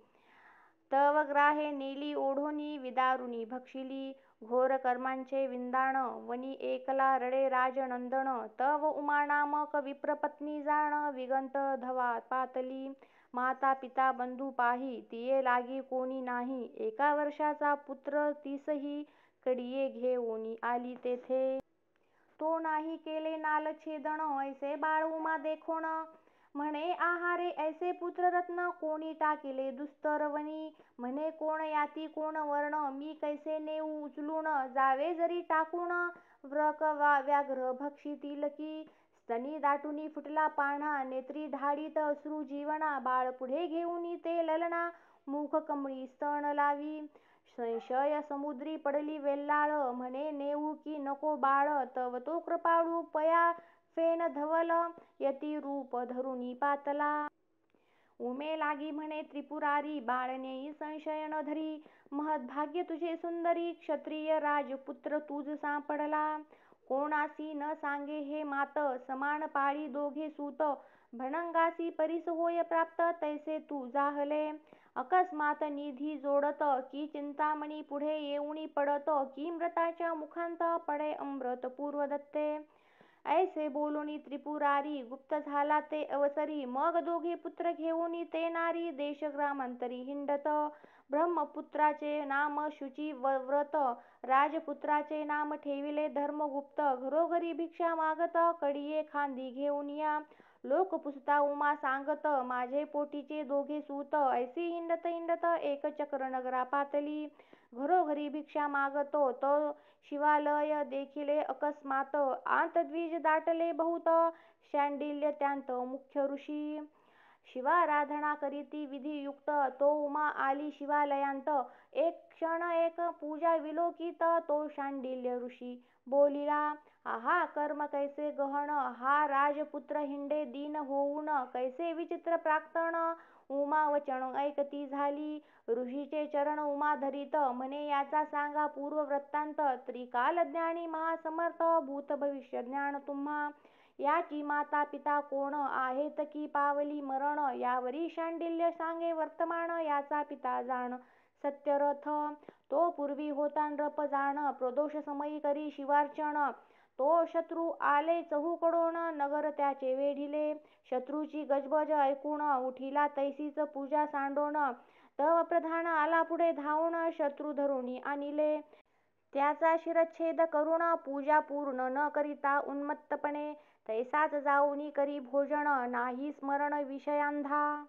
तव ग्राहे नेली ओढोनी, विदारुनी भक्षिली. घोर कर्मांचे विंदाण, वनी एकला रडे राजनंदन. तव उमा नामक विप्रपत्नी जाण, विगंत धवा पातली. माता पिता बंधू पाही, तिये लागी कोणी नाही. एका वर्षाचा पुत्र तीसही, कडिये घेऊनी आली तेथे. तो नाही केले नालछेदन, ऐसे बाळ उमा देखोन. म्हणे आहारे ऐसे पुत्ररत्न, कोणी टाकिले दुस्तर वनी. म्हणे कोण याती कोण वर्ण, मी कैसे नेऊ उचलून. जावे जरी टाकून, व्रक व्याघ्र भक्षितील की. स्तनी दाटूनी फुटला पान्हा, नेत्री ढाळीत अश्रू जीवना. बाळ पुढे घेऊनी ते ललना, मुख कमळी स्तन लावी. संशय समुद्री पडली वेल्लाळ, म्हणे नेऊ की नको बाळ. तव तो कृपाळू पया फेन धवल, यती रूप धरुनी पातला. उमे लागी म्हणे त्रिपुरारी, बाळ नेई संशय न धरी. महद्भाग्य तुझे सुंदरी, क्षत्रिय राजपुत्र तुझ सापडला. कोणासी न सांगे हे मात, समान पाळी दोघे सूत. भणंगासी परीस होय प्राप्त, तैसे तू जाहले. अकस्मात निधी जोडत, की चिंतामणी पुढे येऊनी पडत. की मृताच्या मुखांत पडे अमृत पूर्वदत्ते. ऐसे बोलुनी त्रिपुरारी, गुप्त झाला ते अवसरी. मग दोघे पुत्र घेऊनी ते नारी, देशग्रामांतरी हिंडत. ब्रह्मपुत्राचे नाम शुची व्रत, राजपुत्राचे नाम ठेविले धर्मगुप्त. घरोघरी भिक्षा मागत, कडिये खांदी घेऊन या. लोक पुसता उमा सांगत, माझे पोटीचे दोघे सूत. ऐसी हिंडत हिंडत एक चक्र नगरा पातली. घरोघरी भिक्षा मागतो तो शिवालय देखिले अकस्मात. आंत द्विज दाटले बहुत, शांडिल्य त्यांत मुख्य ऋषी. शिवाराधना करीती विधियुक्त, तो उमा आली शिवालयांत. एक क्षण एक पूजा विलोकित, तो शांडिल्य ऋषी बोलिला. आहा कर्म कैसे गहन, हा राजपुत्र हिंडे दीन होऊन. कैसे विचित्र प्राक्तन, उमा वचन ऐकती झाली. ऋषीचे चरण उमा धरित, म्हणे याचा सांगा पूर्व वृत्तांत. त्रिकालज्ञानी महासमर्थ, भूत भविष्य ज्ञान तुम्हा. याची माता पिता कोण, आहेत की पावली मरण. यावरी शांडिल्य सांगे वर्तमान, याचा पिता जाण सत्यरथ. तो पूर्वी होता नृप जाण, प्रदोष समयी करी शिवार्चन. तो शत्रू आले चहूकडून, नगर त्याचे वेढिले. शत्रूची गजबज ऐकून, उठिला तैसीच पूजा सांडून. तव प्रधान आला पुढे धावून, शत्रू धरुनी आणिले. त्याचा शिरच्छेद करून, पूजा पूर्ण न करिता उन्मत्तपणे. तैसाच जाऊनी करी भोजन, नाही स्मरण विषयांधा.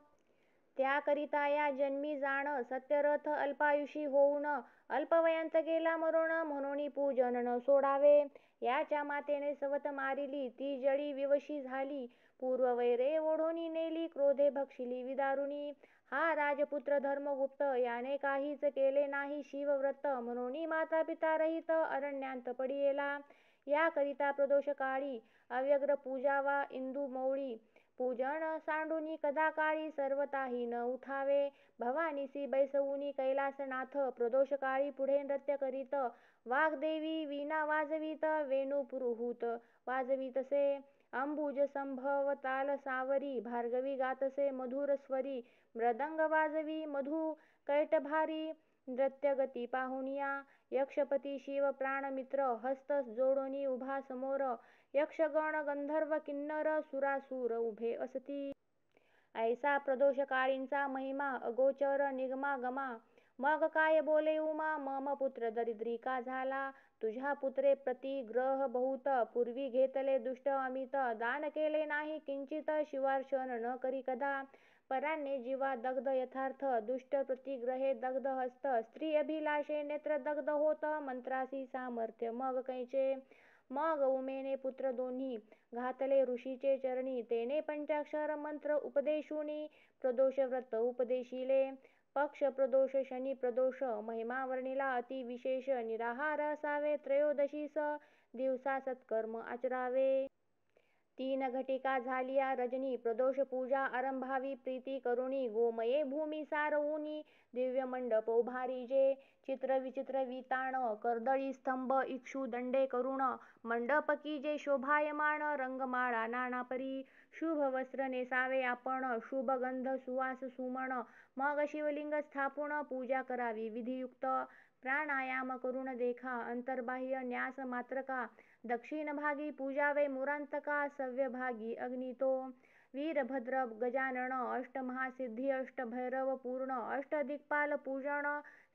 त्याकरिता या जन्मी जाण, सत्यरथ अल्पायुषी होऊन. अल्पवयांत गेला मरून, म्हणून पूजन न सोडावे. याच्या मातेने सवत मारिली, ती जळी विवशी झाली. पूर्ववैरे ओढोनी नेली, क्रोधे भक्षिली विदारुनी. हा राजपुत्र धर्मगुप्त, याने काहीच केले नाही शिवव्रत. म्हणून माता पिता रहित अरण्यात पडियेला. याकरिता प्रदोष काळी अव्यग्र पूजावा इंदू मौळी. पूजन सांडूनी कदा काळी, सर्वताही न उठावे. भवानीसी बैसवूनी कैलासनाथ, प्रदोष काळी पुढे नृत्य करीत. वाग्देवी वीणा वाजवीत, वेणू पुरुहूत वाजवीतसे. अंबुज संभव ताल सावरी, भार्गवी गातसे मधुर स्वरी. मृदंग वाजवी मधु कैटभारी, नृत्यगती पाहुनिया. यक्षपती शिव प्राणमित्र, हस्त जोडोनी उभा समोर. यक्षगण गंधर्व किन्नर, सुरासूर उभे असती. ऐसा प्रदोष काळींचा महिमा, अगोचर निगमा गमा. मग काय बोले उमा, मम पुत्र दरिद्री का झाला. तुझ्या पुत्रे प्रति ग्रह बहुत, पूर्वी घेतले दुष्ट अमित, दान केले नाही किंचित, शिवार्चन न करी कदा, परान्ने जीवा दग्ध यथार्थ, दुष्ट प्रतिग्रहे दग्ध हस्त, स्त्री अभिलाषे नेत्र दग्ध होत, मंत्रासी सामर्थ्य मग कैचे, मग उमेने पुत्र दोन्ही घातले ऋषीचे चरणी, तेने पंचाक्षर मंत्र उपदेशुनी, प्रदोष व्रत उपदेशिले, पक्ष प्रदोष शनी प्रदोष, महिमा वर्णिला अति विशेष, निराहार असावे त्रयोदशीस, दिवसा सत्कर्म आचरावे. 3 घटिका झालिया रजनी, प्रदोष पूजा आरंभावी प्रीती करुणी, गोमये भूमी सारवुनी, दिव्य मंडप उभारिजे, चित्र विचित्र विताण, कर्दळी स्तंभ इक्षु दंडे करुण, मंडप कीजे शोभायमान, रंगमाळा नाना परी, शुभ वस्त्र नेसावे आपण, शुभ गंध सुवास सुमण, मग शिवलिंग स्थापून पूजा करावी विधियुक्त, प्राणायाम करून देखा अंतर्बाह्य न्यास मात्रका, दक्षिण भागी पूजावे मुरांतका, सव्य भागी अग्नितो, वीरभद्र गजानन, अष्टमहासिद्धी अष्टभैरव पूर्ण, अष्टदिक्पाल पूजन,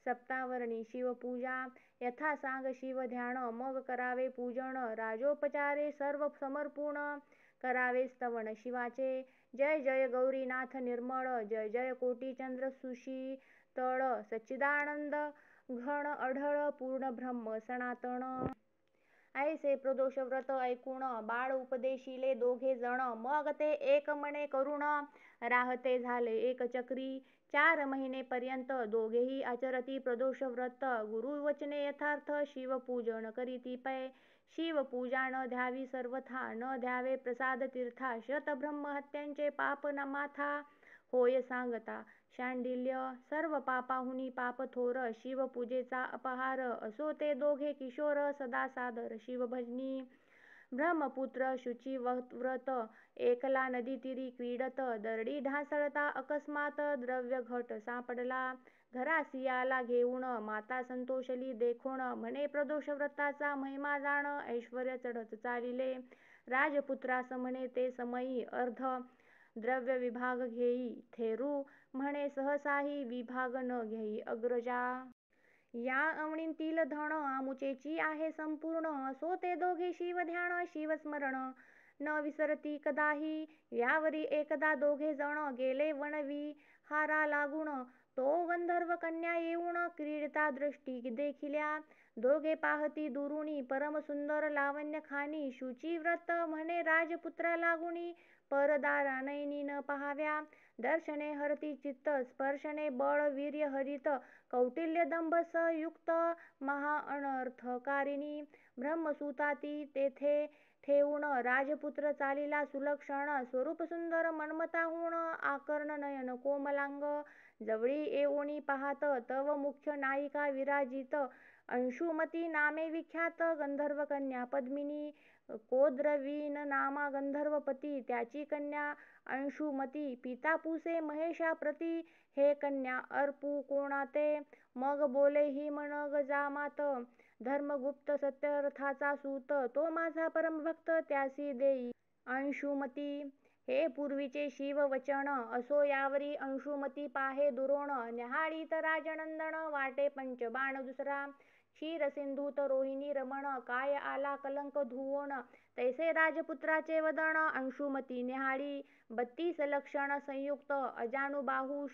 सप्तावर्णी शिवपूजा, यथा सांग शिव ध्यान, मग करावे पूजन, राजोपचारे सर्व समर्पूण, करावे स्तवन शिवाचे, जय जय गौरीनाथ निर्मळ, जय जय कोटी चंद्र सुशीतळ, सच्चिदानंद घन अढळ पूर्ण ब्रह्म सनातन. ऐसे प्रदोष व्रत ऐकून बाळ उपदेशिले दोघे जण, मग ते एक मने करुण राहते झाले एक चक्री, 4 महिनेपर्यंत दोघेही आचरती प्रदोष व्रत, गुरुवचने यथार्थ शिवपूजन करीती पै, शिवपूजा न द्यावी सर्वथा, न द्यावे प्रसाद तीर्था, शतब्रह्महत्यांचे पाप न माथा, होय सांगता शांडिल्य, सर्व पापाहुनी पाप थोर, शिवपूजेचा अपहार, असो ते दोघे किशोर, सदा सादर शिवभजनी, ब्रह्मपुत्र शुची व्रत, एकला नदी तीरी क्रीडत, दरडी ढासळता अकस्मात द्रव्य घट सापडला, घरासी आला घेऊन, माता संतोषली देखोन, म्हणे प्रदोष व्रताचा महिमा जाण, ऐश्वर्य चढत चालिले, राजपुत्रास म्हणे ते समयी अर्ध द्रव्य विभाग घेई, थेरू म्हणे सहसाही विभाग न घेई अग्रजा, या अवनीतील धन आमुचेची आहे संपूर्ण, असो ते दोघे शिवध्यान शिवस्मरण न विसरती कदाही, यावरी एकदा दोघे जण गेले वनविहारा लागून, तो गंधर्व कन्या येऊन क्रीडता दृष्टी देखिल्या, दोघे पाहती दुरुनी परम सुंदर लावण्य खानी, शुची व्रत म्हणे राजपुत्रा लागुनी, परदारा नयनी न पाहाव्या, दर्शने हरती चित्त, स्पर्शने बळ वीर्य हरित, कौटिल्य दंभ संयुक्त महाअनर्थकारिणी, ब्रह्मसूता ती तेथे ठेवून, राजपुत्र चालिला सुलक्षण, स्वरूप सुंदर मन्मथाहून, आकर्ण नयन कोमलांग, जवळी येऊनी पाहात तव मुख्य नायिका विराजित, अंशुमती नामे विख्यात गंधर्व कन्या पद्मिनी, कोद्रवीन नामा गंधर्वपती, त्याची कन्या अंशुमती, पिता पुसे महेशाप्रती, हे कन्या अर्पू कोणाते, मग बोले ही मनग जामात, धर्मगुप्त सत्यरथाचा सूत, तो माझा परमभक्त त्यासी देई अंशुमती, हे पूर्वीचे शिववचन, असो यावरी अंशुमती पाहे दुरोण, न्याहाळीत राजनंदन, वाटे पंचबाण दुसरा, क्षीरसिंधूत रोहिणी रमण, काय आला कलंक धुवोन, तैसे राजपुत्राचे वदन, अंशुमती न्याहाळी, 32 लक्षण संयुक्त, अजानुबाहू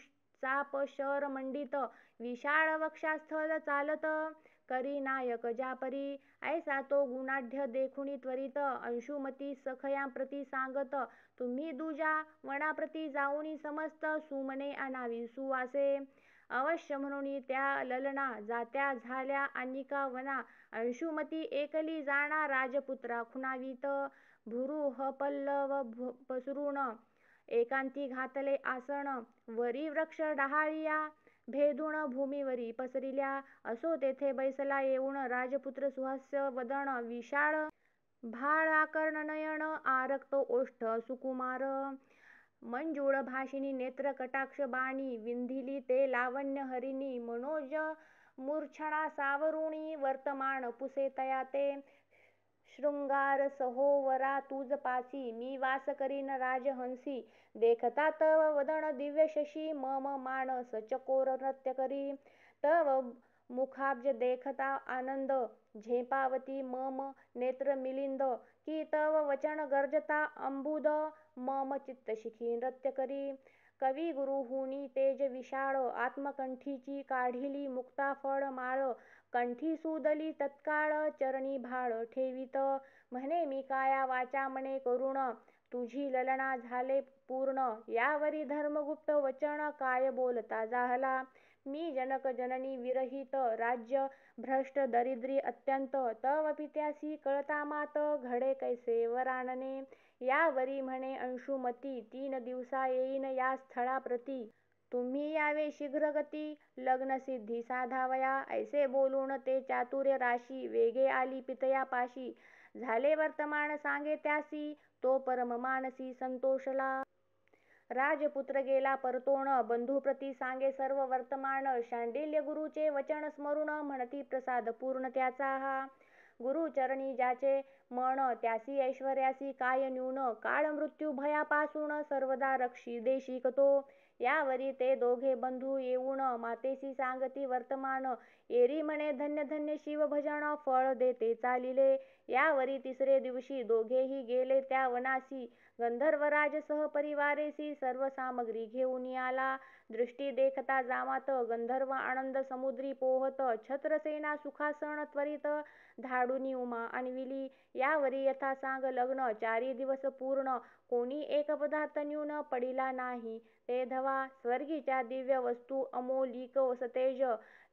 चाप शर मंडित, विशाळ वक्षास्थल चालत, करी नायक ज्यापरी, ऐसा तो गुणाढ्य देखुनी त्वरित, अंशुमती सखयांप्रती सांगत, तुम्ही दुजा वनाप्रती जाऊनी समस्त सुमने आणावी सुवासे, अवश्य म्हणून त्या ललना जात्या झाल्या आनिका वना, अंशुमती एकली जाणा राजपुत्रा खुणावीत, भुरुह पल्लव पसरून, एकांती घातले आसन, वरी वृक्ष डहाळिया भेदून भूमीवरी पसरिल्या, असो तेथे बैसला येऊन राजपुत्र सुहास्य वदन, विशाळ भाळ आकर्ण नयन, आरक्त ओष्ठ सुकुमार, मंजुळ भाषिणी नेत्र कटाक्ष बाणी, विंधिली ते लावण्य हरिणी, मनोज मूर्छना सावरुणी, वर्तमान पुसे तया ते, शृंगार सहोवरा तुज पासी, मी वास करीन राजहंसी, देखता तव वदन दिव्य शशी, मम मानस चकोर नृत्य करी, तव मुखाब्ज देखता आनंद, झेपावती मम नेत्र मिलिंद, की तव वचन गर्जता अंबुद, मम चित्तशिखी नृत्य करी. कवी गुरुहुनी तेज विशाळ, आत्मकंठीची काढिली मुक्ता फळ माळ, कंठी सुदली तत्काळ चरणी भाळ ठेवित. म्हणे मी काया वाचा मने करुण, तुझी ललना झाले पूर्ण. यावरी धर्मगुप्त वचन काय बोलता जाहला. मी जनक जननी विरहित, राज्य भ्रष्ट दरिद्री अत्यंत. तव पित्यासी कळता मात, घडे कैसे वरानने. यावरी म्हणे अंशुमती, 3 दिवसा येईन या स्थळाप्रती. तुम्ही यावे शीघ्रगती, लग्नसिद्धी साधावया. ऐसे बोलून ते चातुर्य राशी, वेगे आली पितयापाशी. झाले वर्तमान सांगे त्यासी, तो परम मानसी संतोषला. राजपुत्र गेला परतोण, बंधुप्रती सांगे सर्व वर्तमान. शांडिल्य गुरुचे वचन स्मरून, म्हणती प्रसाद पूर्ण त्याचा हा. गुरुचरणी ज्याचे मन, त्यासी ऐश्वर्यासी काय न्यून. काळ मृत्यू भयापासून, सर्वदा रक्षी देशिक तो. यावरी ते दोघे बंधू येऊन, मातेसी सांगती वर्तमान. एरी म्हणे धन्य धन्य शिवभजन, फळ देते चालिले. यावरी 3रे दिवशी दोघेही गेले त्या वनासी. गंधर्वराज सहपरिवारेसी, सर्व सामग्री घेऊन आला. दृष्टी देखता जामात, गंधर्व आनंद समुद्री पोहत. छत्रसेना सुखासन त्वरित, धाडुनी उमा आणविली. यावरी यथा सांग लग्न 4 दिवस पूर्ण, कोणी एक पदार्थ न्यून पडिला नाही ते धवा. स्वर्गीच्या दिव्य वस्तू अमोलिक सतेज,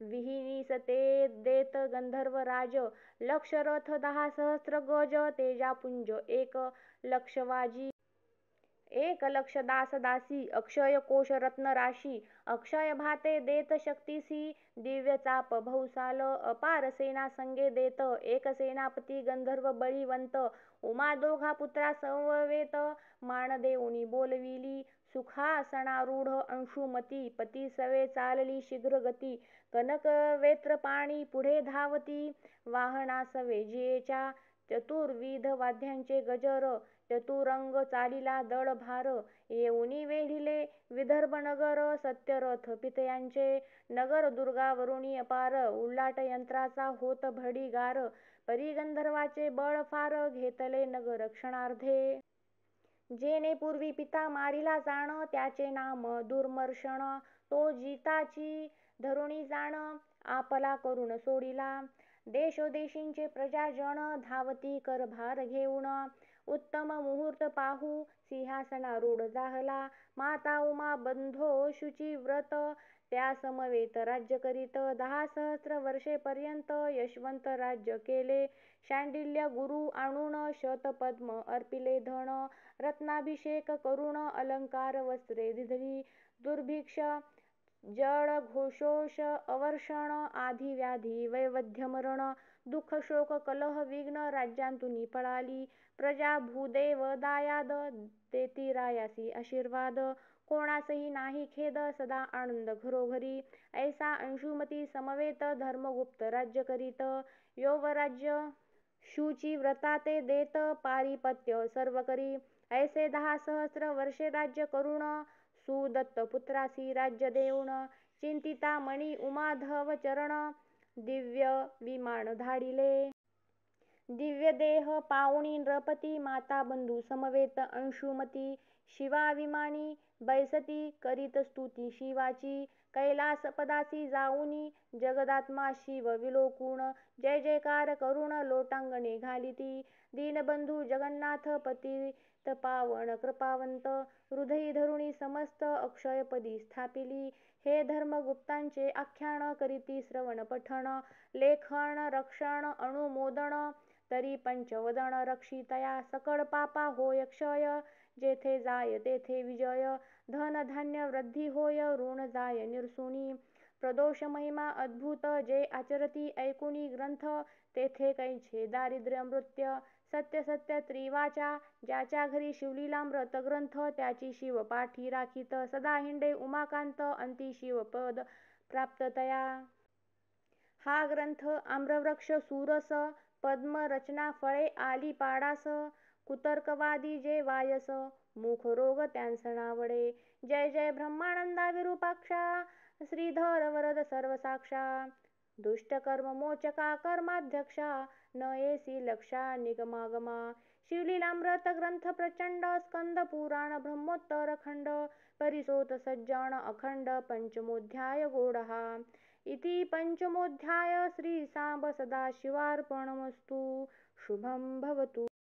विहिनीस ते देत गंधर्वराज. लक्ष रथ 10 सहस्त्र गज, तेजापुंज 1 लक्ष वाजी. 1 लक्ष दास दासी, अक्षय कोश रत्न राशी. अक्षय भाते देत शक्तीसी, दिव्य चाप भौसाल. अपार सेना संगे देत, एक सेनापती गंधर्व बळीवंत. उमा दोघा पुत्रा समवेत, मान देऊनी बोलविली. सुखासनारूढ अंशुमती, पती सवे चालली शीघ्रगती. कनकवेत्र पाणी पुढे धावती, वाहनासवे जियेच्या. चतुर्विध वाद्यांचे गजर, चतुरंग चालिला दळ भार. येऊनी वेढिले विदर्भ नगर, सत्यरथ पितयांचे. नगर दुर्गावरुणी अपार, उल्लाट यंत्राचा होत भडीगार. परी गंधर्वाचे बळ फार, घेतले नगर क्षणार्धे. जेने पूर्वी पिता मारिला जाण, त्याचे नाम दुर्मर्षण. तो जिताची धरुणी जाण, आपला करून सोडिला. देशोदेशींचे प्रजाजन, धावती करभार घेऊन. उत्तम मुहूर्त पाहू, सिंहासनारूढ जाहला. माता उमा बंधो शुचिव्रत, त्या समवेत राज्य करीत. 10 सहस्त्र वर्षेपर्यंत यशवंत राज्य केले. शांडिल्य गुरु आणून, शतपद्म अर्पिले धन. रत्नाभिषेक करून, अलंकार वस्त्रे दिधली. दुर्भिक्ष जड घोषोष अवर्षण, आधी व्याधी वैवध्य मरण. दुःख शोक कलह विघ्न, राज्यांतुनी पळाली. प्रजा भूदेव दायाद, देती रायासी आशीर्वाद. कोणासही नाही खेद, सदा आनंद घरोघरी. ऐसा अंशुमती समवेत, धर्मगुप्त राज्य करीत. यौवराज्य शुचिव्रता ते देत, पारिपत्य सर्व करी. ऐसे 10 सहस्त्र वर्षे राज्य करून, सुदत्त पुत्रासी राज्य देऊन. चिंतितामणी उमाधव चरण, दिव्य विमान धाडिले. दिव्य देह पाऊणी नृपती, माता बंधू समवेत अंशुमती. शिवाविमानी बैसती, करीत स्तुती शिवाची. कैलास पदासी जाऊनी, जगदात्मा शिव विलोकून. जय जयकार करून, लोटांगणे घालिती. दीनबंधू जगन्नाथ पतित पावन कृपावंत. हृदयी धरुणी समस्त अक्षयपदी स्थापिली. हे धर्मगुप्तांचे आख्यान, करीती श्रवण पठण. लेखन रक्षण अनुमोदन, तरी पंचवदन रक्षितया. सकळ पापा होय क्षय, जेथे जाय तेथे विजय. धन धान्य वृद्धी होय, ऋण जाय निरसुनी. प्रदोष महिमा अद्भुत, जे आचरती ऐकुनी ग्रंथ. तेथे कैचे दारिद्र्य मृत्य. सत्य सत्य त्रिवाचा, ज्याच्या घरी शिवलीलामृत ग्रंथ. त्याची शिव पाठी राखीत, सदा हिंडे उमाकांत. अंती शिवपद प्राप्ततया. हा ग्रंथ आम्रवृक्ष सुरस, पद्म रचना फळे आली पाडास. कुतर्कवादी जे वायस, मुख रोग त्यांसणावडे. जय जय ब्रह्मानंदा विरूपाक्षा, श्रीधर वरद सर्वसाक्षा. दुष्टकर्ममोचका कर्माध्यक्षा न येसी लक्षा निगमागमा शिवलीलामृत ग्रंथ प्रचंड स्कंद पुराण ब्रह्मोत्तर खंड परिसोत सज्जन अखंड पंचमोध्याय गोडहा इति पंचमोध्याय श्री सांब सदाशिवार्पणमस्तु शुभं भवतु.